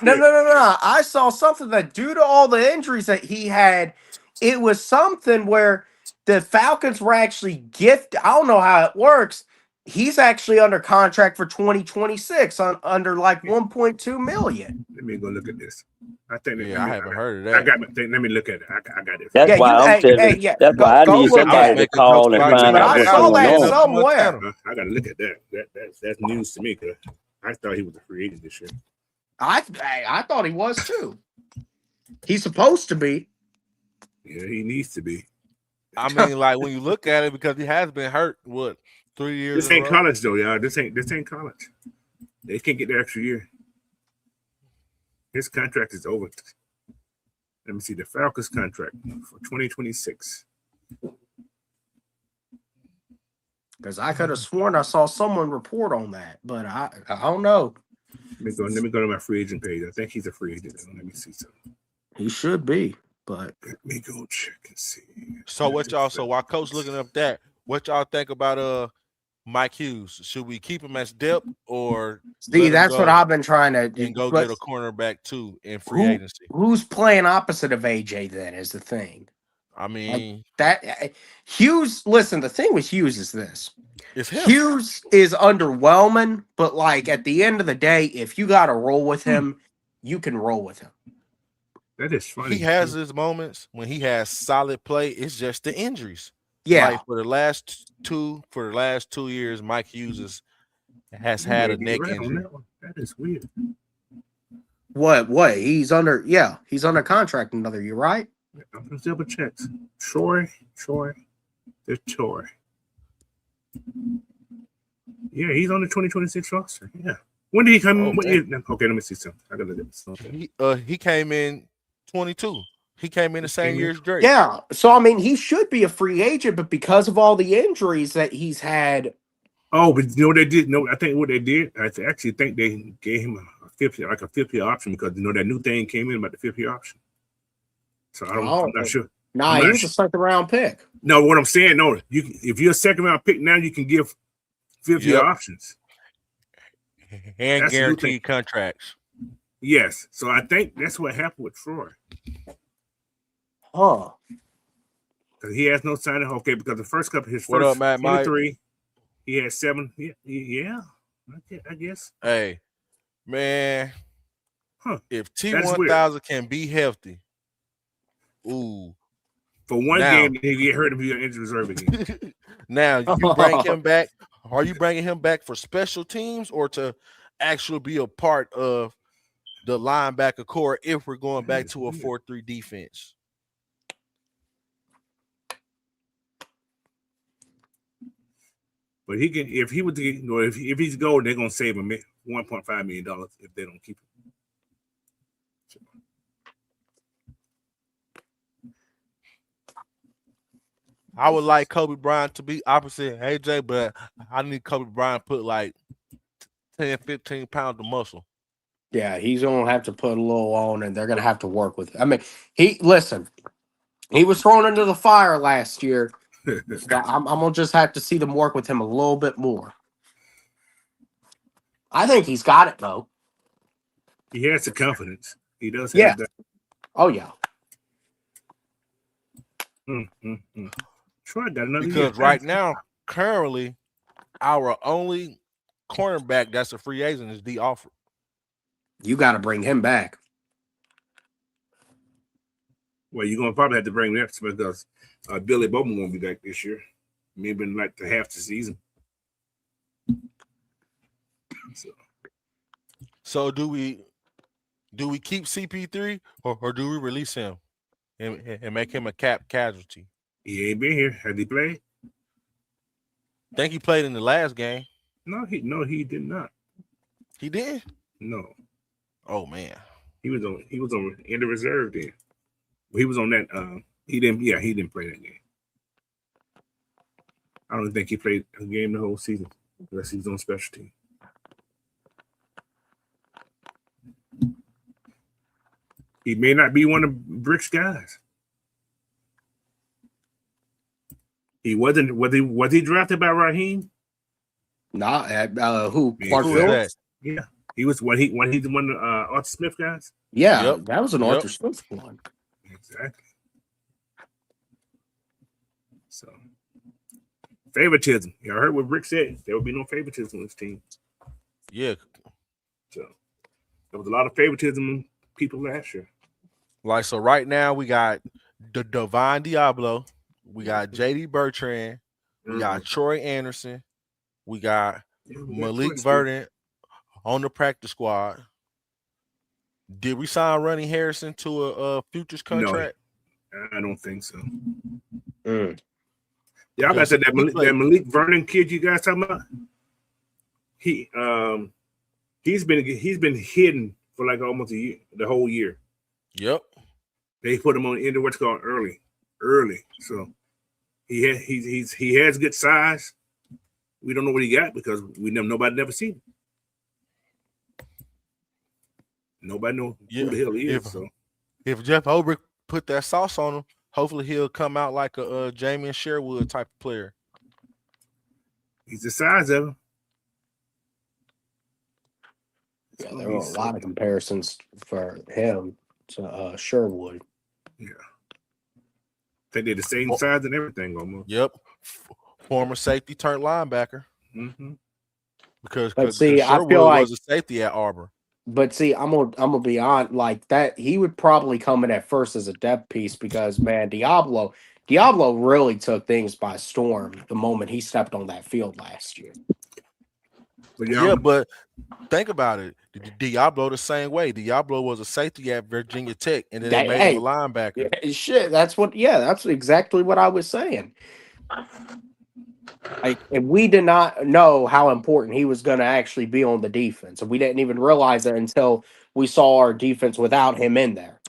Speaker 4: I saw something that due to all the injuries that he had, it was something where the Falcons were actually gifted. I don't know how it works. He's actually under contract for 2026 under like 1.2 million.
Speaker 3: Let me go look at this. I think
Speaker 1: I haven't heard of that.
Speaker 3: Let me look at it. I got it.
Speaker 2: That's why I'm telling you. That's why I need somebody to call and find out.
Speaker 4: I saw that somewhere.
Speaker 3: I got to look at that. That's news to me because I thought he was a free agent this year.
Speaker 4: I thought he was too. He's supposed to be.
Speaker 3: Yeah, he needs to be.
Speaker 1: I mean, like when you look at it, because he has been hurt. What? 3 years.
Speaker 3: This ain't college though, y'all. This ain't college. They can't get the extra year. His contract is over. Let me see the Falcons contract for 2026.
Speaker 4: Because I could have sworn I saw someone report on that, but I don't know.
Speaker 3: Let me go to my free agent page. I think he's a free agent. Let me see something.
Speaker 4: He should be, but
Speaker 3: let me go check and see.
Speaker 1: So what y'all? So while Coach looking up that, what y'all think about Mike Hughes? Should we keep him as depth or
Speaker 4: see? That's what I've been trying to
Speaker 1: and go get a cornerback too in free agency.
Speaker 4: Who's playing opposite of AJ? Then is the thing.
Speaker 1: I mean,
Speaker 4: that Hughes. Listen, the thing with Hughes is this:
Speaker 1: him.
Speaker 4: Hughes is underwhelming, but like at the end of the day, if you got to roll with him, you can roll with him.
Speaker 3: That is funny.
Speaker 1: He has his moments when he has solid play. It's just the injuries.
Speaker 4: Yeah.
Speaker 1: Like for the last 2 years, Mike Hughes has
Speaker 3: You
Speaker 1: had
Speaker 3: may
Speaker 1: a
Speaker 3: be
Speaker 1: neck
Speaker 3: right on
Speaker 1: injury.
Speaker 3: that one. That is weird.
Speaker 4: What? He's under contract another year, right?
Speaker 3: I'm gonna double check. Troy. There's Troy. Yeah, he's on the 2026 roster. Yeah. When did he come?
Speaker 1: Oh,
Speaker 3: What
Speaker 1: man.
Speaker 3: year? Okay, let me see something. I gotta look at something.
Speaker 1: He came in 22. He came in the same year as Drake.
Speaker 4: Yeah. So I mean, he should be a free agent, but because of all the injuries that he's had.
Speaker 3: Oh, but you know what they did? No, I think what they did. I actually think they gave him a fifth year option because that new thing came in about the 5th year option. So I'm not sure.
Speaker 4: Nah, he was a 2nd round pick.
Speaker 3: No, what I'm saying, no, if you're a 2nd round pick now, you can give 5th year options
Speaker 1: and
Speaker 3: that's
Speaker 1: guaranteed contracts.
Speaker 3: Yes, so I think that's what happened with Troy.
Speaker 4: Huh?
Speaker 3: Because he has no signing. Okay, because the first couple, his
Speaker 1: What
Speaker 3: first
Speaker 1: up, Matt?
Speaker 3: 23, he had 7. Yeah, I guess.
Speaker 1: Hey, man, if T1000 can be healthy, ooh.
Speaker 3: For one game, he get hurt and be on injured reserve again.
Speaker 1: Now, you bring him back. Are you bringing him back for special teams or to actually be a part of the linebacker core if we're going back to a 4-3 defense?
Speaker 3: But he can, if he would, if he's gold, they're gonna save him $1.5 million if they don't keep him.
Speaker 1: I would like Kobe Bryant to be opposite AJ, but I need Kobe Bryant to put like 10, 15 pounds of muscle.
Speaker 4: Yeah, he's gonna have to put a little on, and they're gonna have to work with it. I mean, he was thrown into the fire last year. I'm gonna just have to see them work with him a little bit more. I think he's got it though.
Speaker 3: He has the confidence. He does have that.
Speaker 4: Oh yeah.
Speaker 3: Troy got another
Speaker 1: because right now, currently, our only cornerback that's a free agent is D. Alford.
Speaker 4: You got to bring him back.
Speaker 3: Well, you're gonna probably have to bring him back because Billy Bowman won't be back this year. Maybe in like the half the season.
Speaker 1: So do we keep CP3 or do we release him and make him a cap casualty?
Speaker 3: He ain't been here. Has he played?
Speaker 1: Think he played in the last game.
Speaker 3: No, he did not.
Speaker 1: He did?
Speaker 3: No.
Speaker 1: Oh man.
Speaker 3: He was on in the reserve then. He was on that he didn't play that game. I don't think he played a game the whole season unless he was on special team. He may not be one of Brick's guys. He wasn't. Was he drafted by Raheem?
Speaker 4: Nah, who?
Speaker 3: Man,
Speaker 4: Clark Phillips?
Speaker 3: Yeah, he was when he's one of the Arthur Smith guys.
Speaker 4: Yeah, that was an Arthur Smith one.
Speaker 3: Exactly. So favoritism. I heard what Brick said. There would be no favoritism on this team.
Speaker 1: Yeah.
Speaker 3: So there was a lot of favoritism in people last year.
Speaker 1: Like, so right now we got the Divine Diablo, we got JD Bertrand, we got Troy Anderson, we got Malik Verdant on the practice squad. Did we sign Ronnie Harrison to a futures contract?
Speaker 3: No, I don't think so.
Speaker 1: Yeah,
Speaker 3: I said that Malik Vernon kid you guys talking about. He's been hidden for like almost a year, the whole year.
Speaker 1: Yep.
Speaker 3: They put him on into what's called early. So he has good size. We don't know what he got because nobody never seen him. Nobody know who the hell he is.
Speaker 1: If Jeff Ulbrich put that sauce on him, hopefully he'll come out like a Jamie Sherwood type of player.
Speaker 3: He's the size of him.
Speaker 4: Yeah, there were a lot of comparisons for him to Sherwood.
Speaker 3: Yeah. I think they're the same size and everything almost.
Speaker 1: Yep. Former safety turned linebacker.
Speaker 3: Mm-hmm.
Speaker 1: Because
Speaker 4: see,
Speaker 1: Sherwood
Speaker 4: I feel like
Speaker 1: was a safety at Auburn.
Speaker 4: But see, I'm gonna be on like that. He would probably come in at first as a depth piece because man, Diablo Diablo really took things by storm the moment he stepped on that field last year.
Speaker 3: But
Speaker 1: Yeah, but think about it. Diablo the same way. Diablo was a safety at Virginia Tech, and then they made him a linebacker.
Speaker 4: Shit, that's exactly what I was saying. Like, and we did not know how important he was going to actually be on the defense, and we didn't even realize it until we saw our defense without him in there.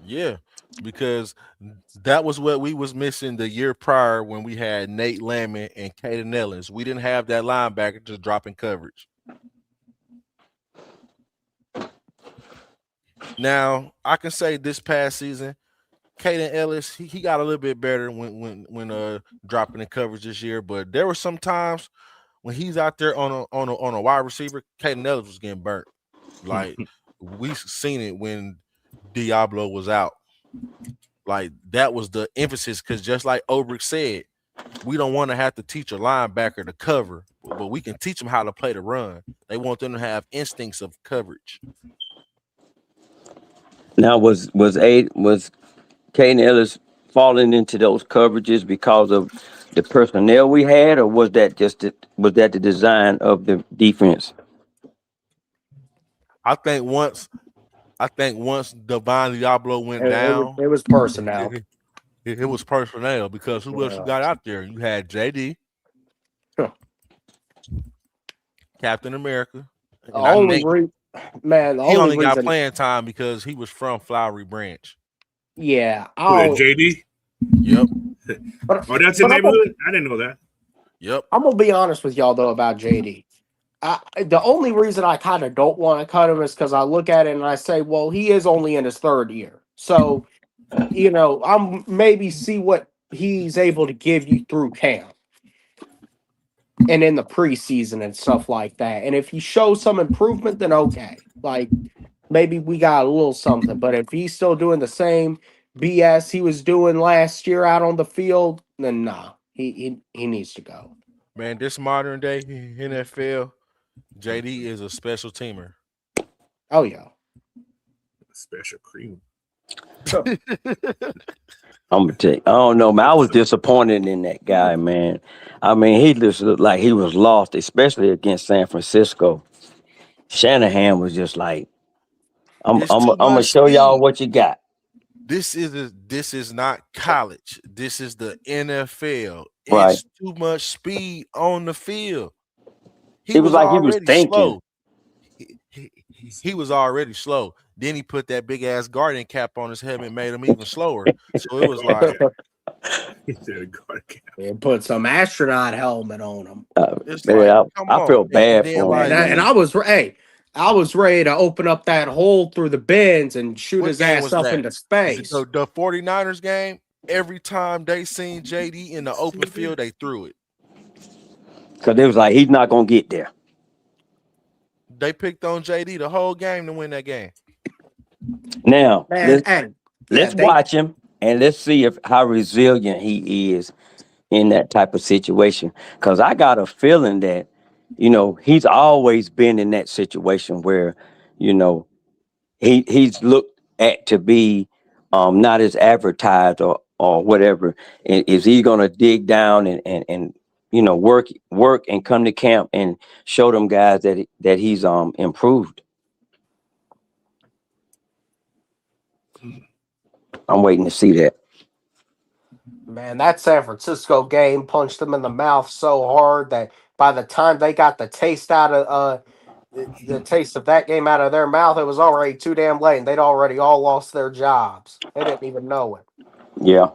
Speaker 1: Yeah, because that was what we was missing the year prior when we had Nate Lamon and Caden Ellis. We didn't have that linebacker just dropping coverage. Now, I can say this past season, Caden Ellis, he got a little bit better when dropping the coverage this year, but there were some times when he's out there on a wide receiver, Caden Ellis was getting burnt. Like we seen it when Diablo was out. Like that was the emphasis, because just like Obrick said, we don't want to have to teach a linebacker to cover, but we can teach them how to play the run. They want them to have instincts of coverage.
Speaker 2: Now, was Caden Ellis falling into those coverages because of the personnel we had, or was that the design of the defense?
Speaker 1: I think once Divine Diablo went down,
Speaker 4: It was personnel.
Speaker 1: it was personnel, because who else you got out there? You had JD, Captain America.
Speaker 4: The only
Speaker 1: he only got
Speaker 4: reason
Speaker 1: playing time because he was from Flowery Branch.
Speaker 4: Yeah.
Speaker 3: JD?
Speaker 1: Yep.
Speaker 3: Oh, that's your neighborhood? I didn't know that.
Speaker 1: Yep.
Speaker 4: I'm going to be honest with y'all, though, about JD. The only reason I kind of don't want to cut him is because I look at it and I say, well, he is only in his third year. So, I'm maybe see what he's able to give you through camp and in the preseason and stuff like that. And if he shows some improvement, then okay. Like, maybe we got a little something. But if he's still doing the same BS he was doing last year out on the field, then nah, he needs to go.
Speaker 1: Man, this modern day NFL, JD is a special teamer.
Speaker 4: Oh, yeah.
Speaker 3: Special cream.
Speaker 2: I'm gonna tell you, I don't know, man. I was disappointed in that guy, man. I mean, he just looked like he was lost, especially against San Francisco. Shanahan was just like, I'm gonna show y'all what you got.
Speaker 1: This is not college. This is the NFL.
Speaker 2: Right.
Speaker 1: It's too much speed on the field.
Speaker 2: It was like he was thinking.
Speaker 1: Slow. He was already slow. Then he put that big ass guardian cap on his head and made him even slower. So it was like
Speaker 3: he said a guard cap.
Speaker 4: And put some astronaut helmet on him.
Speaker 2: Man, I feel bad for him.
Speaker 4: And I was ready to open up that hole through the bins and shoot his ass up into space.
Speaker 1: So the 49ers game, every time they seen JD in the open field, they threw it.
Speaker 2: Because it was like, he's not going to get there.
Speaker 1: They picked on JD the whole game to win that game.
Speaker 2: Now, let's watch him and let's see how resilient he is in that type of situation. Because I got a feeling that, he's always been in that situation where, he's looked at to be not as advertised or whatever. And is he going to dig down and work and come to camp and show them guys that he's improved? I'm waiting to see that.
Speaker 4: Man, that San Francisco game punched them in the mouth so hard that by the time they got the taste out of the taste of that game out of their mouth, it was already too damn late. And they'd already all lost their jobs. They didn't even know it.
Speaker 2: Yeah,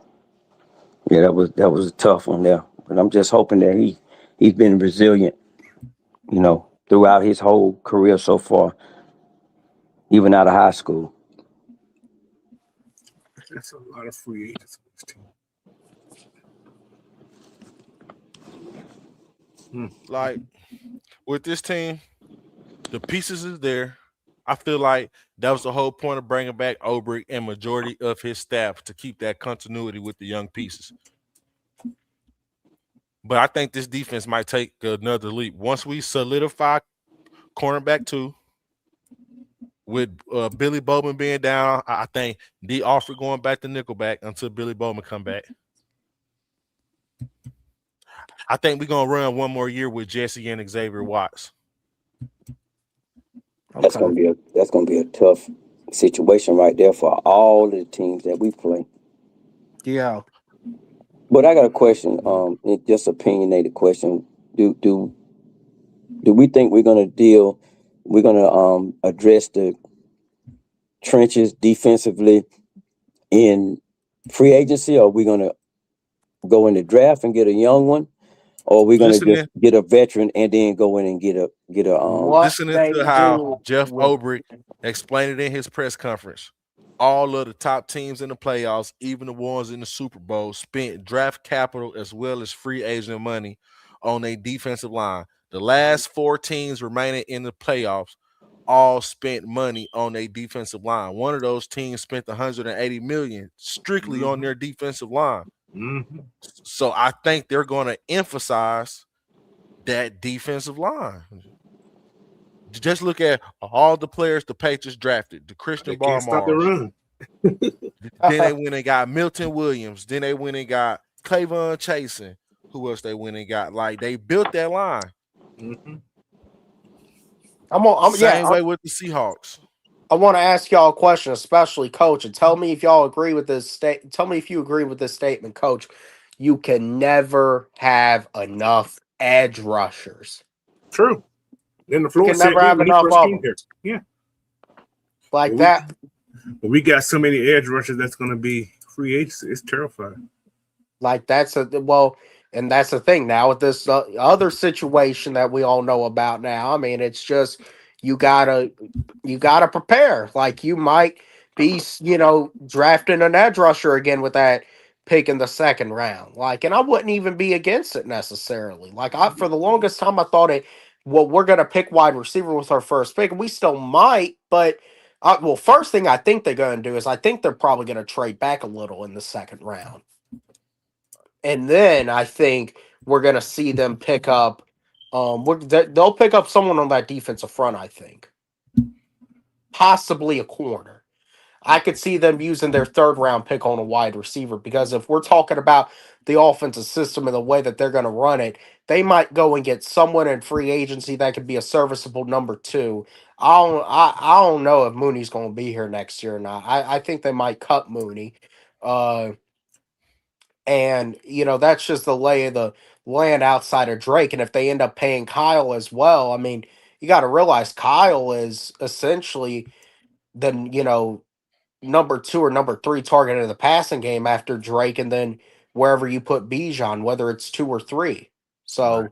Speaker 2: that was a tough one there. But I'm just hoping that he's been resilient, throughout his whole career so far, even out of high school.
Speaker 3: That's a lot of free agents.
Speaker 1: Like with this team, the pieces is there. I feel like that was the whole point of bringing back Obrick and majority of his staff, to keep that continuity with the young pieces. But I think this defense might take another leap once we solidify cornerback 2. With Billy Bowman being down, I think D. Alford going back to nickelback until Billy Bowman come back. I think we're gonna run one more year with Jesse and Xavier Watts.
Speaker 2: That's gonna be a tough situation right there for all the teams that we play.
Speaker 4: Yeah.
Speaker 2: But I got a question. Just opinionated question. Do we think we're gonna address the trenches defensively in free agency, or are we gonna go in the draft and get a young one, or are we gonna just get a veteran and then go in and get a
Speaker 1: listening to how Jeff Obrick explained it in his press conference. All of the top teams in the playoffs, even the ones in the Super Bowl, spent draft capital as well as free agent money on a defensive line. The last 4 teams remaining in the playoffs all spent money on a defensive line. One of those teams spent $180 million strictly on their defensive line. So I think they're going to emphasize that defensive line. Just look at all the players the Patriots drafted. The Christian Barmore.
Speaker 3: Stop the run.
Speaker 1: Then they went and got Milton Williams. Then they went and got Clavon Chasen. Who else they went and got? Like, they built that line. Same way with the Seahawks.
Speaker 4: I want to ask y'all a question, especially Coach, and tell me if y'all agree with this tell me if you agree with this statement, Coach. You can never have enough edge rushers.
Speaker 3: True. Then the floor
Speaker 4: can never have enough of them.
Speaker 3: Yeah.
Speaker 4: Like that.
Speaker 3: But we got so many edge rushers that's going to be free agents. It's terrifying.
Speaker 4: Like that's and that's the thing now with this other situation that we all know about now. I mean, it's just you gotta prepare. Like you might be, drafting an edge rusher again with that pick in the second round. Like, and I wouldn't even be against it necessarily. Like for the longest time, I thought we're gonna pick wide receiver with our first pick, and we still might, but. First thing I think they're going to do is I think they're probably going to trade back a little in the second round. And then I think we're going to see them pick up they'll pick up someone on that defensive front, I think. Possibly a corner. I could see them using their third round pick on a wide receiver because if we're talking about the offensive system and the way that they're going to run it, they might go and get someone in free agency that could be a serviceable number 2. I don't know if Mooney's going to be here next year or not. I think they might cut Mooney. And, that's just the lay of the land outside of Drake. And if they end up paying Kyle as well, I mean, you got to realize Kyle is essentially the, number 2 or number 3 target in the passing game after Drake, and then wherever you put Bijan, whether it's 2 or 3. So,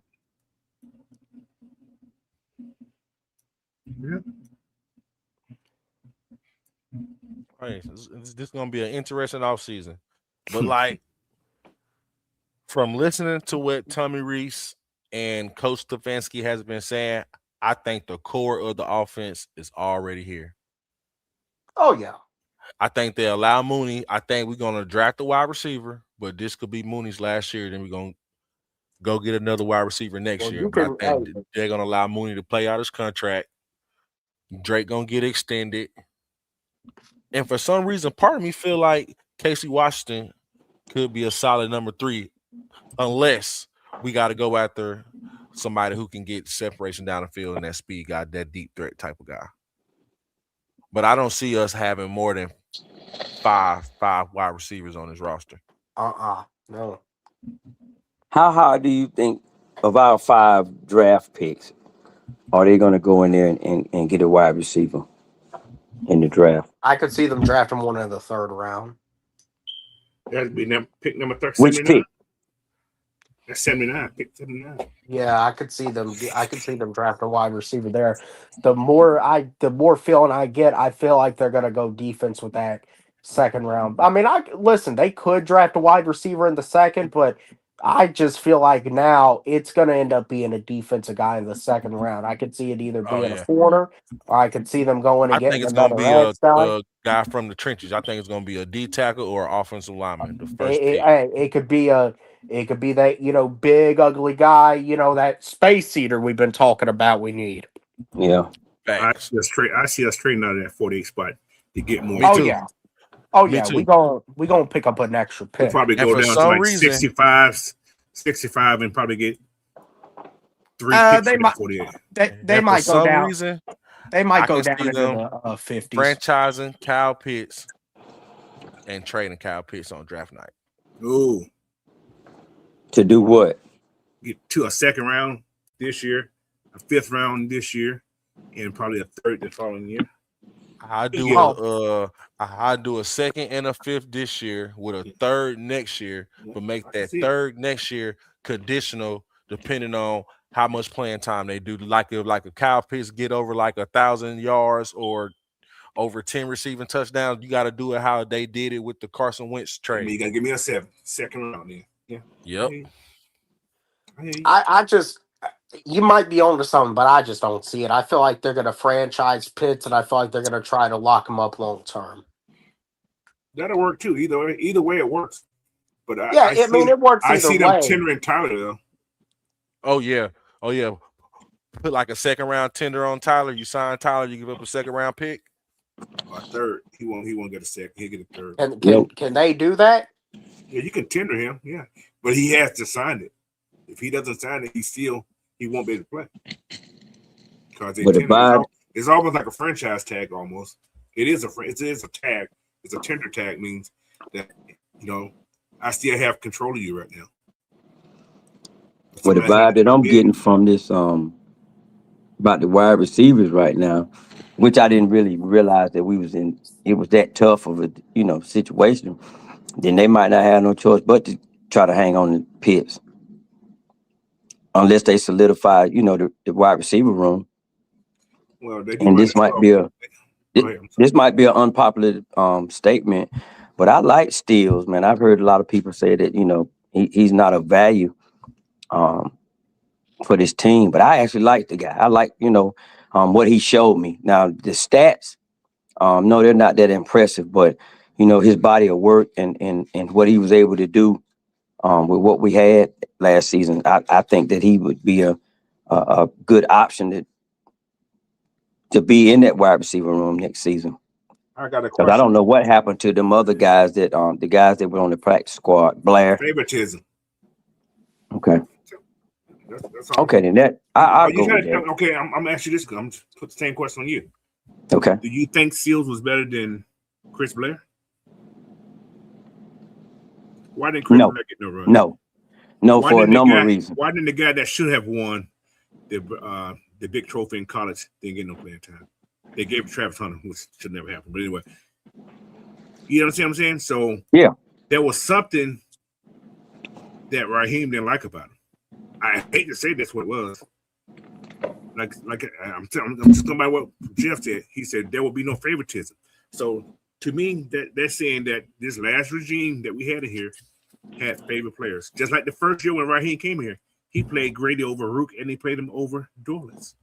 Speaker 1: This is going to be an interesting offseason. But, like, from listening to what Tommy Rees and Coach Stefanski has been saying, I think the core of the offense is already here.
Speaker 4: Oh, yeah.
Speaker 1: I think they allow Mooney. I think we're going to draft a wide receiver, but this could be Mooney's last year. Then we're going to go get another wide receiver next year. But I think they're going to allow Mooney to play out his contract. Drake going to get extended. And for some reason, part of me feel like Casey Washington could be a solid number 3 unless we got to go after somebody who can get separation down the field and that speed guy, that deep threat type of guy. But I don't see us having more than five wide receivers on this roster.
Speaker 4: No.
Speaker 2: How high do you think of our 5 draft picks are they going to go in there and get a wide receiver in the draft?
Speaker 4: I could see them drafting one in the third round.
Speaker 3: That'd be pick number 30.
Speaker 2: Which pick?
Speaker 3: That's 79. Pick 79.
Speaker 4: Yeah, I could see them draft a wide receiver there. The more feeling I get, I feel like they're gonna go defense with that second round. I mean, they could draft a wide receiver in the second, but I just feel like now it's gonna end up being a defensive guy in the second round. I could see it either being a corner, or I could see them going and getting another edge guy.
Speaker 1: A guy from the trenches. I think it's gonna be a D tackle or an offensive lineman. The first
Speaker 4: it could be that, big ugly guy, that space eater we've been talking about. We need.
Speaker 2: Yeah.
Speaker 3: I see us trading out of that 48 spot to get more.
Speaker 4: Oh yeah. We're gonna pick up an extra pick.
Speaker 3: We'll probably go down to like 65 65 and probably get 3 picks
Speaker 4: they might
Speaker 3: before the end.
Speaker 4: they
Speaker 1: And for
Speaker 4: might go
Speaker 1: some
Speaker 4: down.
Speaker 1: reason,
Speaker 4: They might
Speaker 1: I
Speaker 4: go
Speaker 1: can
Speaker 4: down
Speaker 1: see
Speaker 4: into
Speaker 1: them
Speaker 4: the 50s.
Speaker 1: franchising Kyle Pitts and trading Kyle Pitts on draft night.
Speaker 3: Ooh,
Speaker 2: To do what?
Speaker 3: get to a second round this year, a 5th round this year, and probably a 3rd the following year.
Speaker 1: I do
Speaker 3: Yeah.
Speaker 1: I do a 2nd and a 5th this year with a 3rd next year, but make that 3rd next year conditional depending on how much playing time they do. Like if Kyle Pitts get over like 1,000 yards or over 10 receiving touchdowns, you got to do it how they did it with the Carson Wentz trade.
Speaker 3: You got to give me a 2nd round then. Yeah.
Speaker 1: Yep.
Speaker 4: I just, you might be onto something, but I just don't see it. I feel like they're going to franchise Pitts, and I feel like they're going to try to lock him up long term.
Speaker 3: That'll work too. Either way, it works. But
Speaker 4: it works.
Speaker 3: I
Speaker 4: either
Speaker 3: see
Speaker 4: way.
Speaker 3: them tendering Tyler though.
Speaker 1: Oh yeah. Put like a 2nd round tender on Tyler. You sign Tyler, you give up a 2nd round pick.
Speaker 3: A 3rd. He won't get a 2nd. He'll get a 3rd.
Speaker 4: And can they do that?
Speaker 3: Yeah, you can tender him. Yeah, but he has to sign it. If he doesn't sign it, he won't be able to play. Because it's almost like a franchise tag. Almost, it is a tag. It's a tender tag, means that I still have control of you right now.
Speaker 2: Well, the vibe that I'm getting from this about the wide receivers right now, which I didn't really realize that it was that tough of a situation, then they might not have no choice but to try to hang on to Pitts. Unless they solidify, the wide receiver room.
Speaker 3: Well,
Speaker 2: and this might be an unpopular statement, but I like Steele, man. I've heard a lot of people say that he's not of value for this team, but I actually like the guy. I like what he showed me. Now the stats, no, they're not that impressive, but his body of work and what he was able to do with what we had last season, I think that he would be a good option to be in that wide receiver room next season.
Speaker 3: I got a question.
Speaker 2: I don't know what happened to them other guys that the guys that were on the practice squad. Blair.
Speaker 3: Favoritism.
Speaker 2: Okay.
Speaker 3: That's all.
Speaker 2: Okay, then that I'll go with that.
Speaker 3: Okay, I'm gonna ask you this. I'm just put the same question on you.
Speaker 2: Okay.
Speaker 3: Do you think Seals was better than Chris Blair? Why didn't Chris Blair get no run?
Speaker 2: No, for a number of reasons.
Speaker 3: Why didn't the guy that should have won the big trophy in college didn't get no playing time? They gave it to Travis Hunter, which should never happen. But anyway, you know what I'm saying? So
Speaker 2: yeah, there
Speaker 3: was something that Raheem didn't like about him. I hate to say that's what it was. Like I'm just going by what Jeff said. He said there will be no favoritism. So to me, that's saying that this last regime that we had in here had favorite players. Just like the first year when Raheem came here, he played Grady over Rook and he played him over Dorlitz.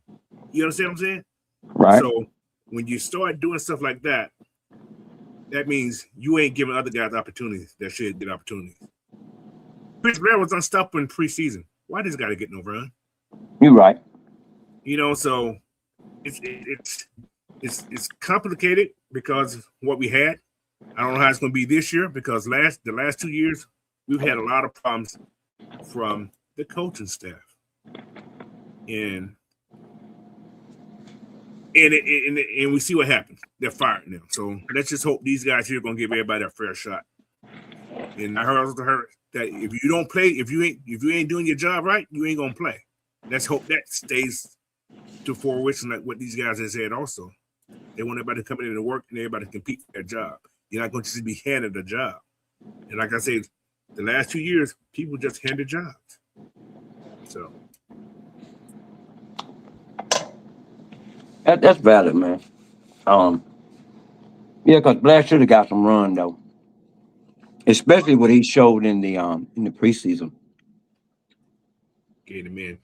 Speaker 3: You understand what I'm saying?
Speaker 2: Right.
Speaker 3: So when you start doing stuff like that, that means you ain't giving other guys opportunities that should get opportunities. Chris Blair was unstoppable in preseason. Why this guy to get no run?
Speaker 2: You're right.
Speaker 3: So it's complicated because of what we had. I don't know how it's going to be this year because the last 2 years we've had a lot of problems from the coaching staff, and we see what happens. They're fired now, so let's just hope these guys here are going to give everybody a fair shot. And I heard that if you don't play, if you ain't doing your job right, you ain't gonna play. Let's hope that stays to fruition, like what these guys have said. Also, they want everybody to come in and work and everybody to compete for their job. You're not going to just be handed a job. And like I said, the last 2 years, people just handed jobs. So
Speaker 2: that's valid, man. Yeah, because Blair should have got some run though. Especially what he showed in the preseason.
Speaker 3: Gave him in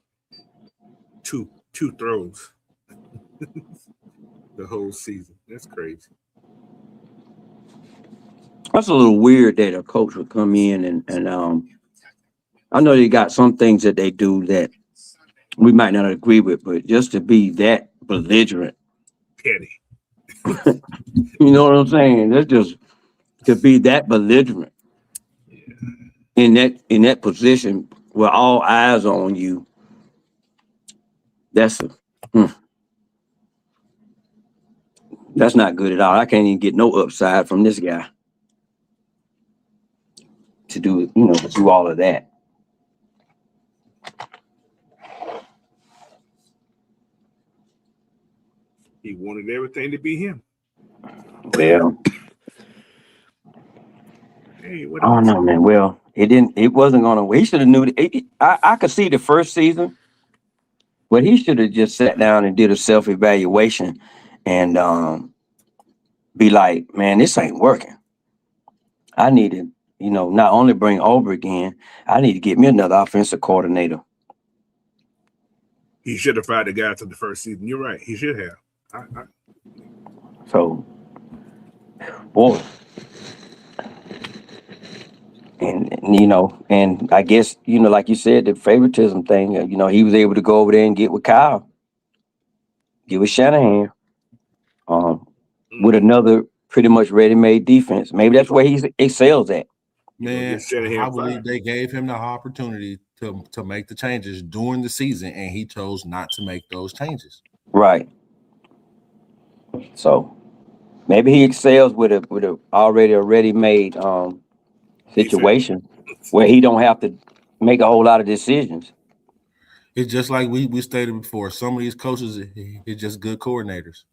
Speaker 3: two throws the whole season. That's crazy.
Speaker 2: That's a little weird that a coach would come in and I know they got some things that they do that we might not agree with, but just to be that belligerent,
Speaker 3: petty.
Speaker 2: You know what I'm saying? That's just to be that belligerent in that position where all eyes are on you, that's not good at all. I can't even get no upside from this guy to do all of that.
Speaker 3: He wanted everything to be him.
Speaker 2: Well,
Speaker 3: hey, what
Speaker 2: I don't know, man. Well, it wasn't gonna. He should have knew. I could see the first season, but he should have just sat down and did a self-evaluation and be like, man, this ain't working. I need to, not only bring Ulbrich in, I need to get me another offensive coordinator.
Speaker 3: He should have fired the guy to the first season. You're right. He should have.
Speaker 2: So, boy, and and I guess like you said, the favoritism thing. He was able to go over there and get with Kyle, get with Shanahan, with another pretty much ready-made defense. Maybe that's where he excels at.
Speaker 1: Man, I believe they gave him the opportunity to make the changes during the season, and he chose not to make those changes.
Speaker 2: Right. So maybe he excels with a already a ready-made situation where he don't have to make a whole lot of decisions.
Speaker 1: It's just like we stated before. Some of these coaches are just good coordinators.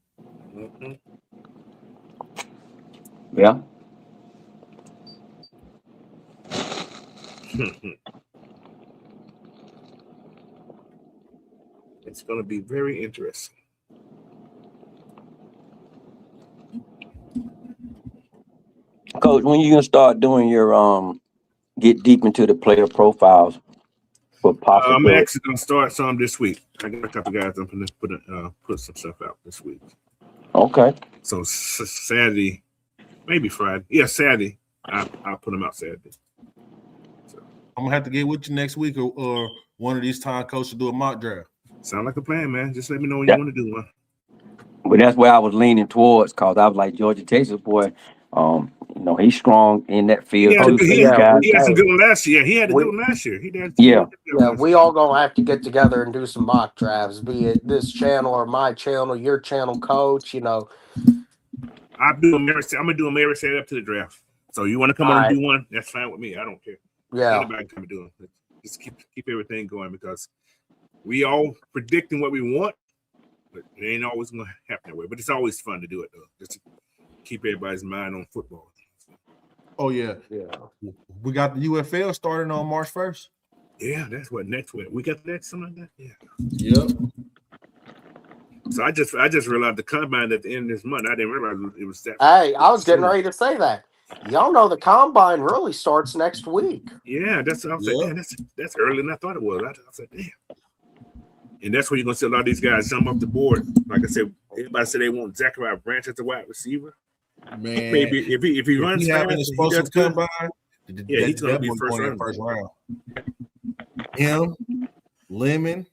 Speaker 3: Mm-hmm.
Speaker 2: Yeah.
Speaker 3: It's going to be very interesting.
Speaker 2: Coach, when you gonna start doing your get deep into the player profiles for possibility?
Speaker 3: I'm actually gonna start some this week. I got a couple guys. I'm gonna put some stuff out this week.
Speaker 2: Okay.
Speaker 3: So Saturday, maybe Friday. Yeah, Saturday. I'll put them out Saturday.
Speaker 1: So I'm gonna have to get with you next week or one of these time coaches to do a mock draft.
Speaker 3: Sound like a plan, man. Just let me know when you want to do one.
Speaker 2: But that's where I was leaning towards, because I was like, Georgia Texas boy, he's strong in that field.
Speaker 3: He had some good one last year. He had a good one last year.
Speaker 4: Yeah, we all gonna have to get together and do some mock drafts, be it this channel or my channel, your channel, Coach.
Speaker 3: I'm gonna do them every set up to the draft. So you want to come on and do one? That's fine with me. I don't care.
Speaker 4: Yeah,
Speaker 3: anybody can come and do them. Just keep everything going, because we all predicting what we want, but it ain't always gonna happen that way. But it's always fun to do it though, just to keep everybody's mind on football.
Speaker 1: Oh yeah. We got the UFL starting on March 1st.
Speaker 3: Yeah, that's what next week. We got next something like that.
Speaker 1: Yeah. Yep.
Speaker 3: So I just realized the combine at the end of this month. I didn't realize it was that.
Speaker 4: Hey, I was getting ready to say that. Y'all know the combine really starts next week.
Speaker 3: Yeah, that's what I was like, damn, that's earlier than I thought it was. I was like, damn. And that's where you're gonna see a lot of these guys jump off the board. Like I said, everybody said they want Zachariah Branch as the wide receiver.
Speaker 1: Man,
Speaker 3: maybe if he runs fast,
Speaker 1: explosive combine,
Speaker 3: he's gonna be first round.
Speaker 1: Him, Lemon,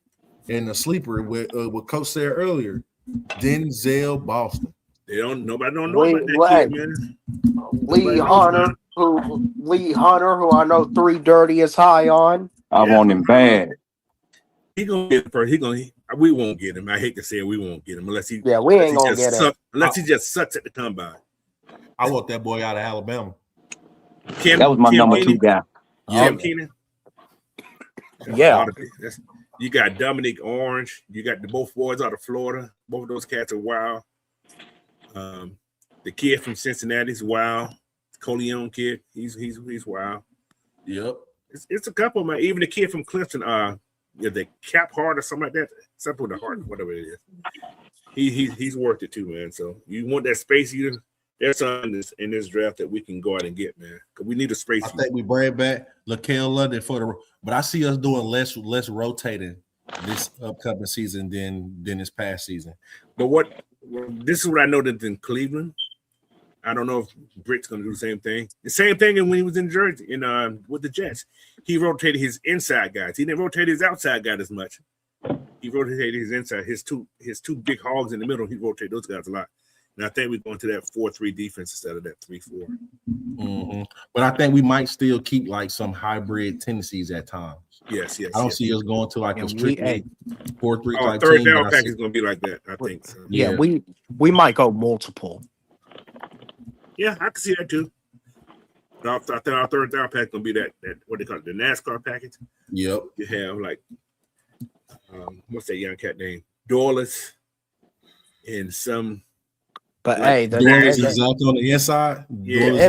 Speaker 1: and the sleeper with what Coach said earlier, Denzel Boston.
Speaker 3: Nobody don't know about that kid, man.
Speaker 4: Lee Hunter, who I know 3 Dirty is high on.
Speaker 2: I want him bad.
Speaker 3: He gonna get it first. We won't get him. I hate to say it, we won't get him unless he.
Speaker 4: Yeah, we ain't gonna get him
Speaker 3: unless he just sucks at the combine.
Speaker 1: I want that boy out of Alabama.
Speaker 2: That was my number 2 guy.
Speaker 3: Cam Keenan.
Speaker 4: Yeah.
Speaker 3: You got Dominic Orange. You got both boys out of Florida. Both of those cats are wild. The kid from Cincinnati's wild. Coleon kid, he's wild.
Speaker 1: Yep.
Speaker 3: It's a couple, man. Even the kid from Clemson, the Cap Hart or something like that. Something with the heart, whatever it is. He's worth it too, man. So you want that space either. There's something in this draft that we can go out and get, man. Because we need a space.
Speaker 1: I think we bring back LaKale London but I see us doing less rotating this upcoming season than this past season.
Speaker 3: But this is what I know that in Cleveland. I don't know if Britt's going to do the same thing. The same thing when he was in Jersey with the Jets. He rotated his inside guys. He didn't rotate his outside guys as much. He rotated his inside. His two big hogs in the middle. He rotated those guys a lot. And I think we're going to that 4-3 defense instead of that 3-4.
Speaker 1: Mm-hmm. But I think we might still keep like some hybrid tendencies at times.
Speaker 3: Yes.
Speaker 1: I don't see us going to like a strictly 4-3 type
Speaker 3: third
Speaker 1: team.
Speaker 3: down pack is going to be like that, I think. So.
Speaker 4: Yeah, we might go multiple.
Speaker 3: Yeah, I can see that too. I think our third down pack is going to be that what they call it, the NASCAR package.
Speaker 1: Yep.
Speaker 3: You have like, what's that young cat name? Dorless and some.
Speaker 4: But
Speaker 3: like,
Speaker 4: hey,
Speaker 1: Dorless is on the inside.
Speaker 3: Yeah,
Speaker 4: the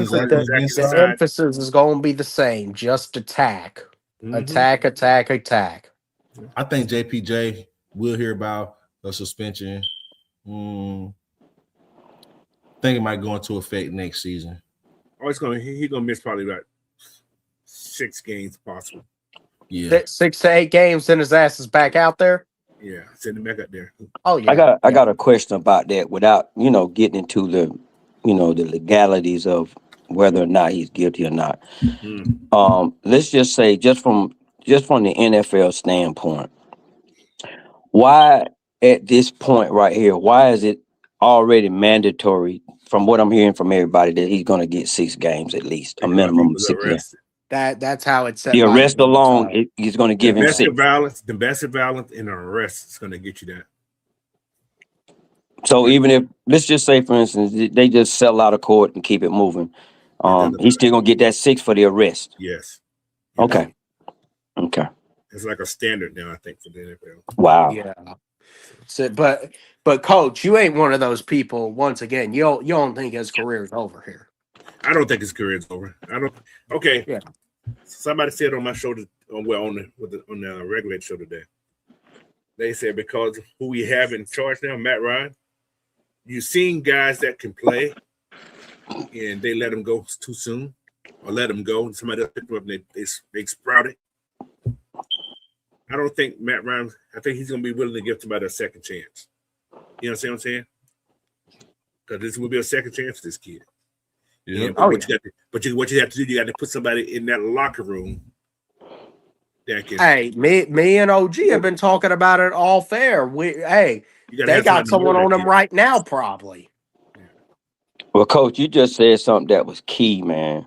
Speaker 4: emphasis is going to be the same. Just attack. Attack.
Speaker 1: I think JPJ will hear about a suspension. I think it might go into effect next season.
Speaker 3: Oh, he's gonna miss probably like 6 games possible.
Speaker 1: Yeah,
Speaker 4: 6 to 8 games, then his ass is back out there.
Speaker 3: Yeah, send him back out there.
Speaker 4: Oh yeah.
Speaker 2: I got a question about that without getting into the the legalities of whether or not he's guilty or not. Let's just say just from the NFL standpoint, why at this point right here, why is it already mandatory from what I'm hearing from everybody that he's going to get 6 games at least, a minimum of 6 games?
Speaker 4: That's how it's set.
Speaker 2: The arrest alone, he's going to give him 6.
Speaker 3: Domestic violence and an arrest is going to get you that.
Speaker 2: So even if, let's just say, for instance, they just settle out of court and keep it moving, he's still going to get that 6 for the arrest.
Speaker 3: Yes.
Speaker 2: Okay.
Speaker 3: It's like a standard now, I think, for the NFL.
Speaker 2: Wow.
Speaker 4: Yeah. So, but coach, you ain't one of those people. Once again, you don't think his career is over here.
Speaker 3: I don't think his career is over. I don't. Okay.
Speaker 4: Yeah.
Speaker 3: Somebody said on my show, on the regular show today, they said because of who we have in charge now, Matt Ryan, you've seen guys that can play, and they let them go too soon, or let them go, and somebody else picked them up and they sprouted. I don't think Matt Ryan. I think he's going to be willing to give somebody a second chance. You know what I'm saying? Because this will be a second chance for this kid. Yeah. What you have to do, you got to put somebody in that locker room that can.
Speaker 4: Hey, me and OG have been talking about it all fair. They got someone on them right now, probably.
Speaker 2: Well, Coach, you just said something that was key, man,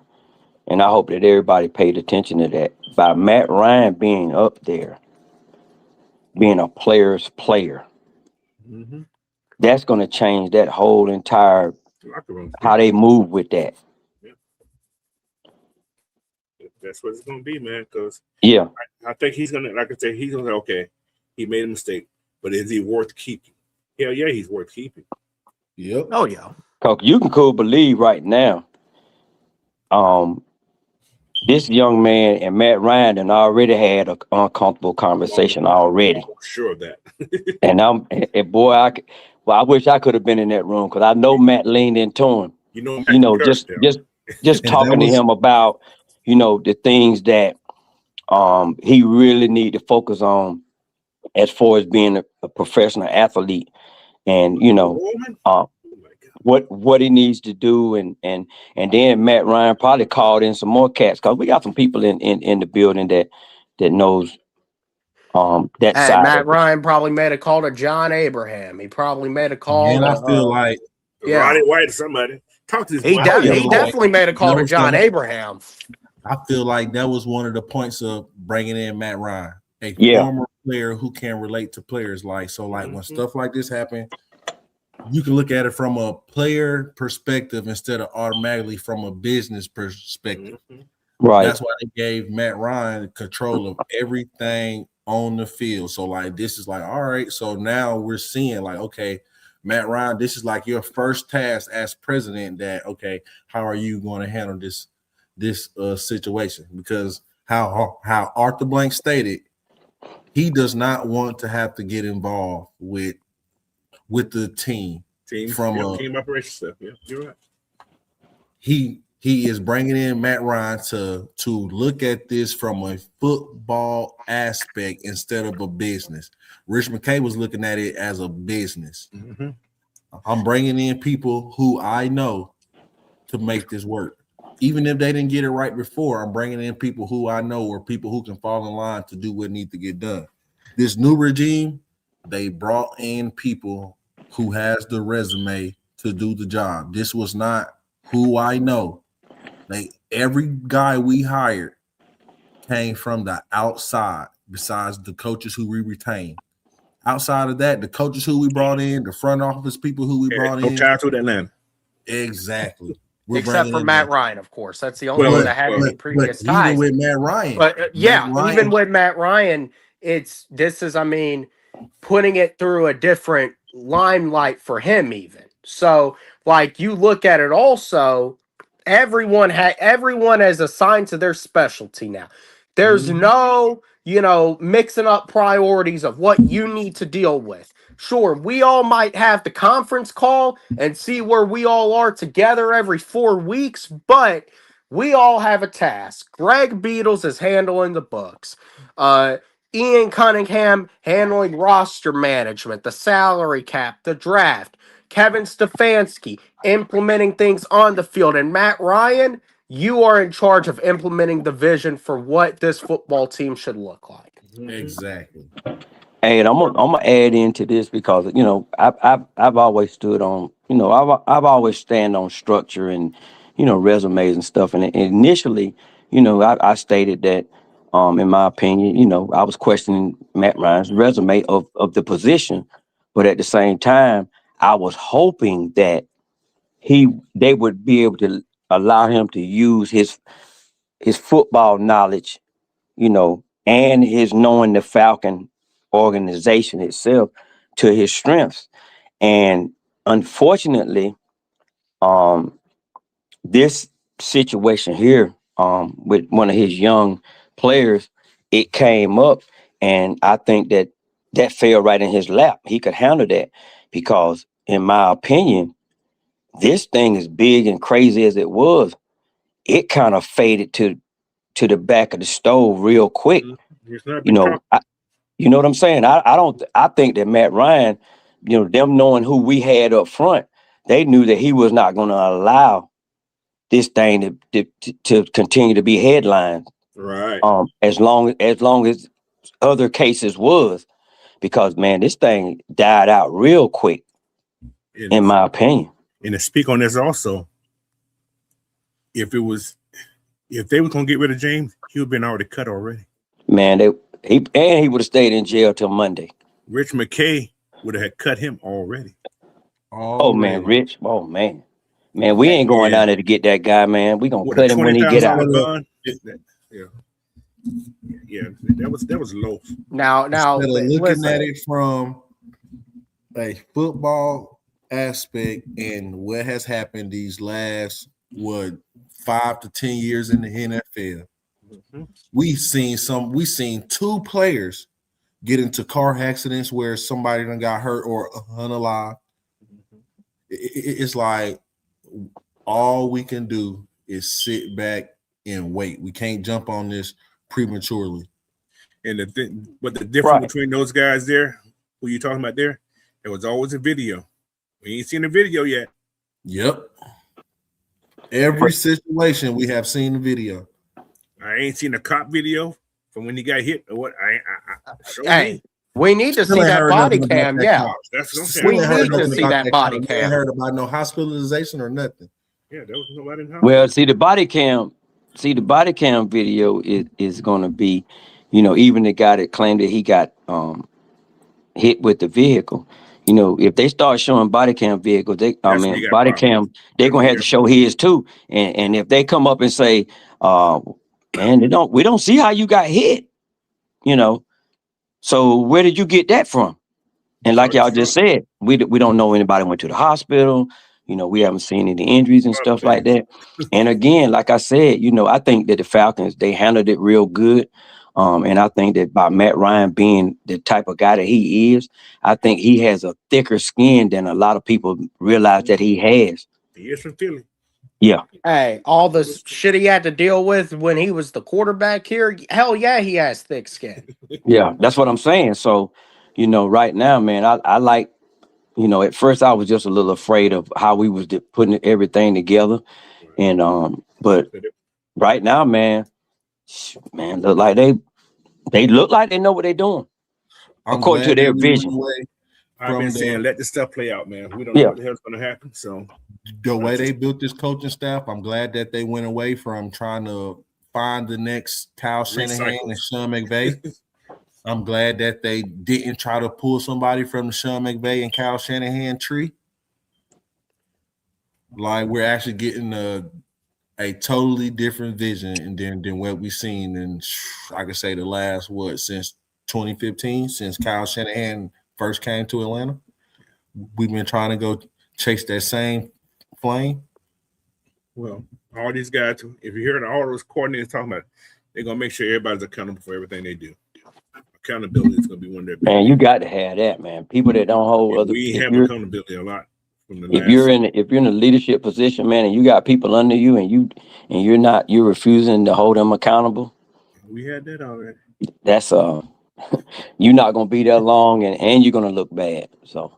Speaker 2: and I hope that everybody paid attention to that. By Matt Ryan being up there, being a player's player, that's going to change that whole entire locker room, how they move with that.
Speaker 3: Yeah. That's what it's going to be, man. Because I think he's going to, like I said, he's going to say, okay, he made a mistake, but is he worth keeping? Yeah, he's worth keeping.
Speaker 1: Yep.
Speaker 4: Oh yeah.
Speaker 2: Cause you can believe right now, this young man and Matt Ryan and already had an uncomfortable conversation already.
Speaker 3: I'm sure of that.
Speaker 2: And I wish I could have been in that room because I know Matt leaned into him. Just talking to him about, the things that he really need to focus on as far as being a professional athlete, and what he needs to do, and then Matt Ryan probably called in some more cats because we got some people in the building that knows that side.
Speaker 4: Matt Ryan probably made a call to John Abraham. He probably made a call.
Speaker 1: And I feel like
Speaker 3: Roddy White or somebody. Talk to this
Speaker 4: he definitely made a call to John Abraham.
Speaker 1: I feel like that was one of the points of bringing in Matt Ryan, a former player who can relate to players. When stuff like this happen, you can look at it from a player perspective instead of automatically from a business perspective.
Speaker 2: Right.
Speaker 1: That's why they gave Matt Ryan control of everything on the field. So this is all right. So now we're seeing okay, Matt Ryan, this is your first task as president. That okay, how are you going to handle this situation? Because how Arthur Blank stated, he does not want to have to get involved with the team from
Speaker 3: team operation stuff. Yeah, you're right.
Speaker 1: He is bringing in Matt Ryan to look at this from a football aspect instead of a business. Rich McKay was looking at it as a business. I'm bringing in people who I know to make this work. Even if they didn't get it right before, I'm bringing in people who I know or people who can fall in line to do what needs to get done. This new regime, they brought in people who has the resume to do the job. This was not who I know. Like every guy we hired came from the outside, besides the coaches who we retained. Outside of that, the coaches who we brought in, the front office people who we brought
Speaker 3: No
Speaker 1: in.
Speaker 3: ties with Atlanta.
Speaker 1: Exactly.
Speaker 4: Except for Matt Ryan, of course. That's the only
Speaker 3: Well,
Speaker 4: one that had any previous
Speaker 1: but even
Speaker 4: ties.
Speaker 1: with Matt Ryan,
Speaker 4: But even with Matt Ryan, I mean, putting it through a different limelight for him even. So, like, you look at it also, everyone is assigned to their specialty now. There's no, mixing up priorities of what you need to deal with. Sure, we all might have the conference call and see where we all are together every 4 weeks, but we all have a task. Greg Beatles is handling the books. Ian Cunningham handling roster management, the salary cap, the draft. Kevin Stefanski implementing things on the field. And Matt Ryan, you are in charge of implementing the vision for what this football team should look like.
Speaker 1: exactly.
Speaker 2: And I'm gonna add into this because I've always stood on I've always stand on structure and resumes and stuff. And initially, I stated that in my opinion, I was questioning Matt Ryan's resume of the position, but at the same time, I was hoping that they would be able to allow him to use his football knowledge, and his knowing the Falcon organization itself to his strengths. And unfortunately, this situation here, with one of his young players, it came up, and I think that fell right in his lap. He could handle that because, in my opinion, this thing, as big and crazy as it was, it kind of faded to the back of the stove real quick.
Speaker 3: It's not
Speaker 2: You know, you know what I'm saying? I think that Matt Ryan, them knowing who we had up front, they knew that he was not going to allow this thing to continue to be headlines.
Speaker 3: right.
Speaker 2: As long as other cases was, because man, this thing died out real quick, in my opinion.
Speaker 3: And to speak on this also, if they was gonna get rid of James, he would have been already cut already.
Speaker 2: Man, he would have stayed in jail till Monday.
Speaker 3: Rich McKay would have had cut him already.
Speaker 2: Oh man, Rich. Oh man, we ain't going down there to get that guy, man. We gonna cut him when he get out.
Speaker 3: Yeah, that was low.
Speaker 1: Now, looking
Speaker 4: listen.
Speaker 1: at it from a football aspect and what has happened these last 5 to 10 years in the NFL, we've seen 2 players get into car accidents where somebody done got hurt or unalive. It's like all we can do is sit back and wait. We can't jump on this prematurely.
Speaker 3: And the difference between those guys there, who you talking about there was always a video. We ain't seen the video yet.
Speaker 1: Yep. Every situation we have seen the video.
Speaker 3: I ain't seen a cop video from when he got hit or what.
Speaker 4: We need to see that body cam. Yeah,
Speaker 3: that's what I'm saying.
Speaker 4: We need to see that body cam.
Speaker 1: I ain't heard about no hospitalization or nothing.
Speaker 3: Yeah, there was nobody in house.
Speaker 2: Well, see the body cam video is going to be, even the guy that claimed that he got hit with the vehicle. If they start showing body cam vehicles, they're going to have to show his too. And if they come up and say, man, we don't see how you got hit, so where did you get that from? And like y'all just said, we don't know anybody went to the hospital. We haven't seen any injuries and stuff like that. And again, like I said, I think that the Falcons, they handled it real good. And I think that by Matt Ryan being the type of guy that he is, I think he has a thicker skin than a lot of people realize that he has.
Speaker 3: He is from Philly.
Speaker 2: Yeah.
Speaker 4: Hey, all the shit he had to deal with when he was the quarterback here, hell yeah, he has thick skin.
Speaker 2: Yeah, that's what I'm saying. So, right now, man, I like, at first I was just a little afraid of how we was putting everything together. And but right now, man, look like they look like they know what they're doing. According to their vision.
Speaker 3: I've been saying let this stuff play out, man. We don't know what the hell's going to happen. So
Speaker 1: the way they built this coaching staff, I'm glad that they went away from trying to find the next Kyle Shanahan and Sean McVay. I'm glad that they didn't try to pull somebody from the Sean McVay and Kyle Shanahan tree. Like, we're actually getting a totally different vision than what we've seen in, I could say, the last, since 2015, since Kyle Shanahan first came to Atlanta. We've been trying to go chase that same flame.
Speaker 3: Well, all these guys, if you hear all those coordinators talking about it, they're going to make sure everybody's accountable for everything they do. Accountability is going to be one of their big
Speaker 2: things. You got to have that, man. People that don't hold other.
Speaker 3: We have accountability a lot.
Speaker 2: If you're in a leadership position, man, and you got people under you, and you're refusing to hold them accountable.
Speaker 3: We had that already.
Speaker 2: That's you're not going to be there long, and you're going to look bad. So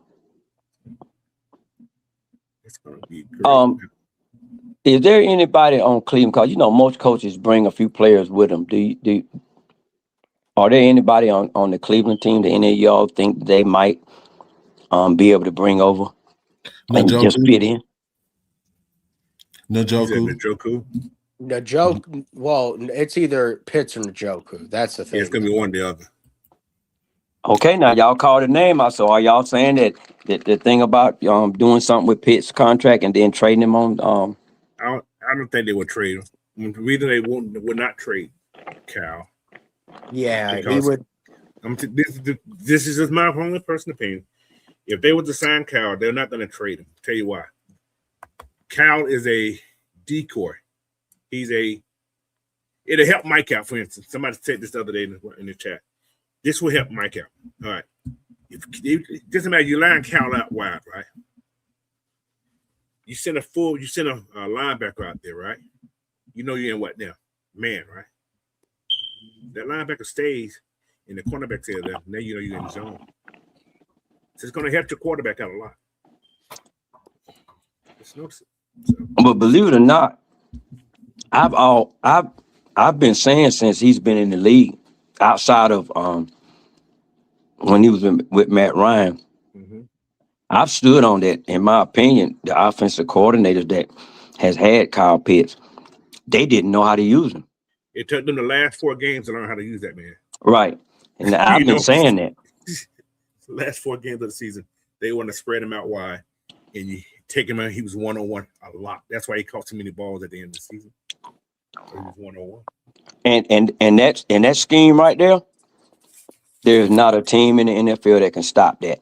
Speaker 3: it's going to be great.
Speaker 2: Is there anybody on Cleveland? Because most coaches bring a few players with them. Are there anybody on the Cleveland team that any of y'all think they might be able to bring over and just fit in?
Speaker 3: Njoku.
Speaker 4: Well, it's either Pitts or Njoku. That's the thing.
Speaker 3: Yeah, it's going to be one or the other.
Speaker 2: Okay, now y'all called a name out. So are y'all saying that the thing about doing something with Pitt's contract and then trading him on?
Speaker 3: I don't think they would trade him. The reason they would not trade Cal.
Speaker 4: Yeah, he would.
Speaker 3: This is just my only personal opinion. If they were to sign Cal, they're not going to trade him. I'll tell you why. Cal is a decoy. It'll help Mike out, for instance. Somebody said this the other day in the chat. This will help Mike out. All right. It doesn't matter. You line Cal out wide, right? You send a linebacker out there, right? You're in what now? Man, right? That linebacker stays in the cornerback tail there. Now you're in the zone. So it's going to help your quarterback out a lot.
Speaker 2: But believe it or not, I've been saying since he's been in the league, outside of when he was with Matt Ryan, I've stood on that. In my opinion, the offensive coordinators that has had Kyle Pitts, they didn't know how to use him.
Speaker 3: It took them the last 4 games to learn how to use that man.
Speaker 2: Right. And I've been saying that.
Speaker 3: The last 4 games of the season, they want to spread him out wide. And you take him out, he was 1-on-1 a lot. That's why he caught too many balls at the end of the season. So he was 1-on-1.
Speaker 2: And that scheme right there, there's not a team in the NFL that can stop that.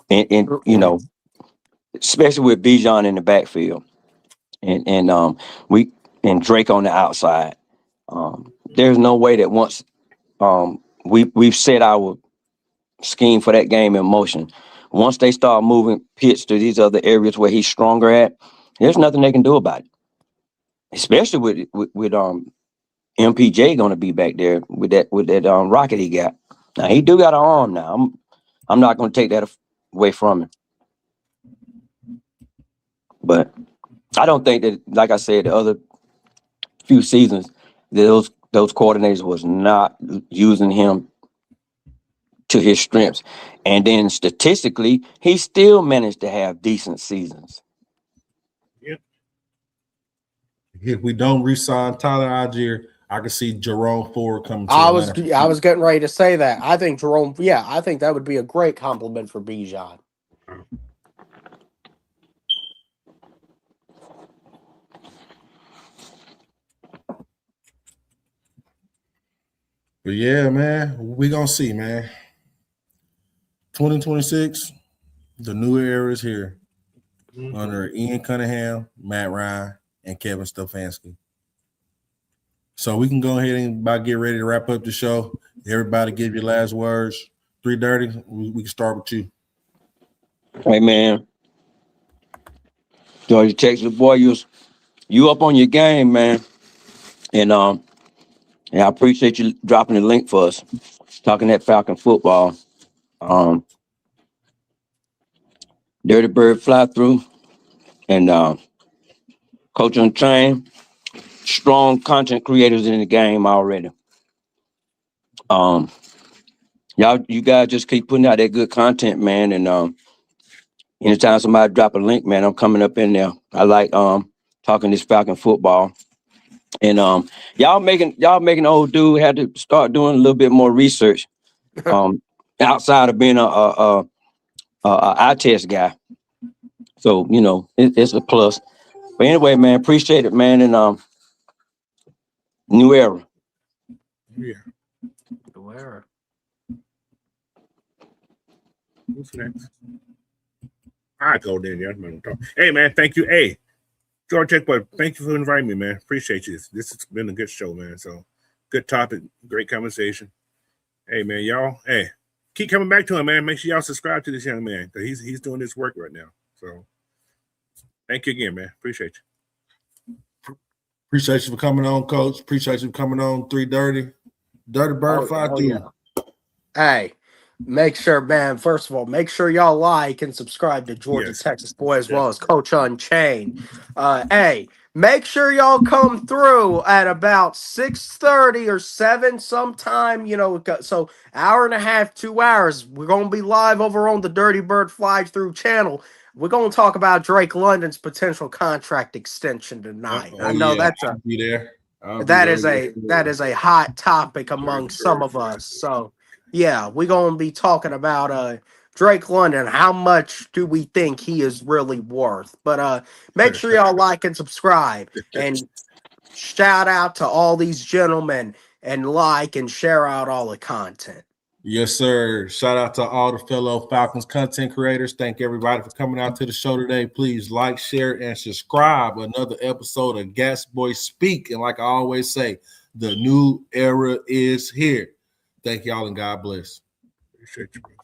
Speaker 2: And especially with Bijan in the backfield and Drake on the outside. There's no way that once we've set our scheme for that game in motion, once they start moving Pitts to these other areas where he's stronger at, there's nothing they can do about it. Especially with MPJ going to be back there with that rocket he got. Now he do got an arm now. I'm not going to take that away from him. But I don't think that, like I said, the other few seasons, those coordinators was not using him to his strengths. And then statistically, he still managed to have decent seasons.
Speaker 3: Yep.
Speaker 1: If we don't re-sign Tyler Algier, I can see Jerome Ford coming to
Speaker 4: I was getting ready to say that. I think I think that would be a great compliment for Bijan.
Speaker 1: But yeah, man, we gonna see, man. 2026, the new era is here under Ian Cunningham, Matt Ryan, and Kevin Stefanski. So we can go ahead and get ready to wrap up the show. Everybody give your last words. 3:30, we can start with you.
Speaker 2: Hey, man. Georgia Texas boy, you up on your game, man. And I appreciate you dropping the link for us, talking that Falcon football. Dirty Bird fly through and coach on train. Strong content creators in the game already. you guys just keep putting out that good content, man. And anytime somebody drop a link, man, I'm coming up in there. I like talking this Falcon football. And y'all making old dude had to start doing a little bit more research. Outside of being a eye test guy. So, you know, it's a plus. But anyway, man, appreciate it, man. And new era.
Speaker 3: Yeah.
Speaker 4: New era.
Speaker 3: Who's next? I go then, yeah. Hey, man, thank you. Hey, George Checkboy, thank you for inviting me, man. Appreciate you. This has been a good show, man. So, good topic, great conversation. Hey, man, y'all. Hey, keep coming back to him, man. Make sure y'all subscribe to this young man because he's doing this work right now. So, thank you again, man. Appreciate you.
Speaker 1: Appreciate you for coming on, Coach. Appreciate you for coming on 330. Dirty Bird 5
Speaker 4: yeah. Hey, make sure, man, first of all, make sure y'all like and subscribe to Georgia Texas Boy as well as Coach Unchained. Hey, make sure y'all come through at about 6:30 or 7 sometime, you know, so hour and a half, 2 hours. We're going to be live over on the Dirty Bird Fly Through channel. We're going to talk about Drake London's potential contract extension tonight. I know that's
Speaker 1: I'll be there.
Speaker 4: That is a hot topic among some of us. So yeah, we're gonna be talking about Drake London. How much do we think he is really worth? But make sure y'all like and subscribe, and shout out to all these gentlemen and like and share out all the content.
Speaker 1: Yes, sir. Shout out to all the fellow Falcons content creators. Thank everybody for coming out to the show today. Please like, share, and subscribe. Another episode of GATXBOI Speak. And like I always say, the new era is here. Thank y'all and God bless.
Speaker 3: Appreciate you, bro.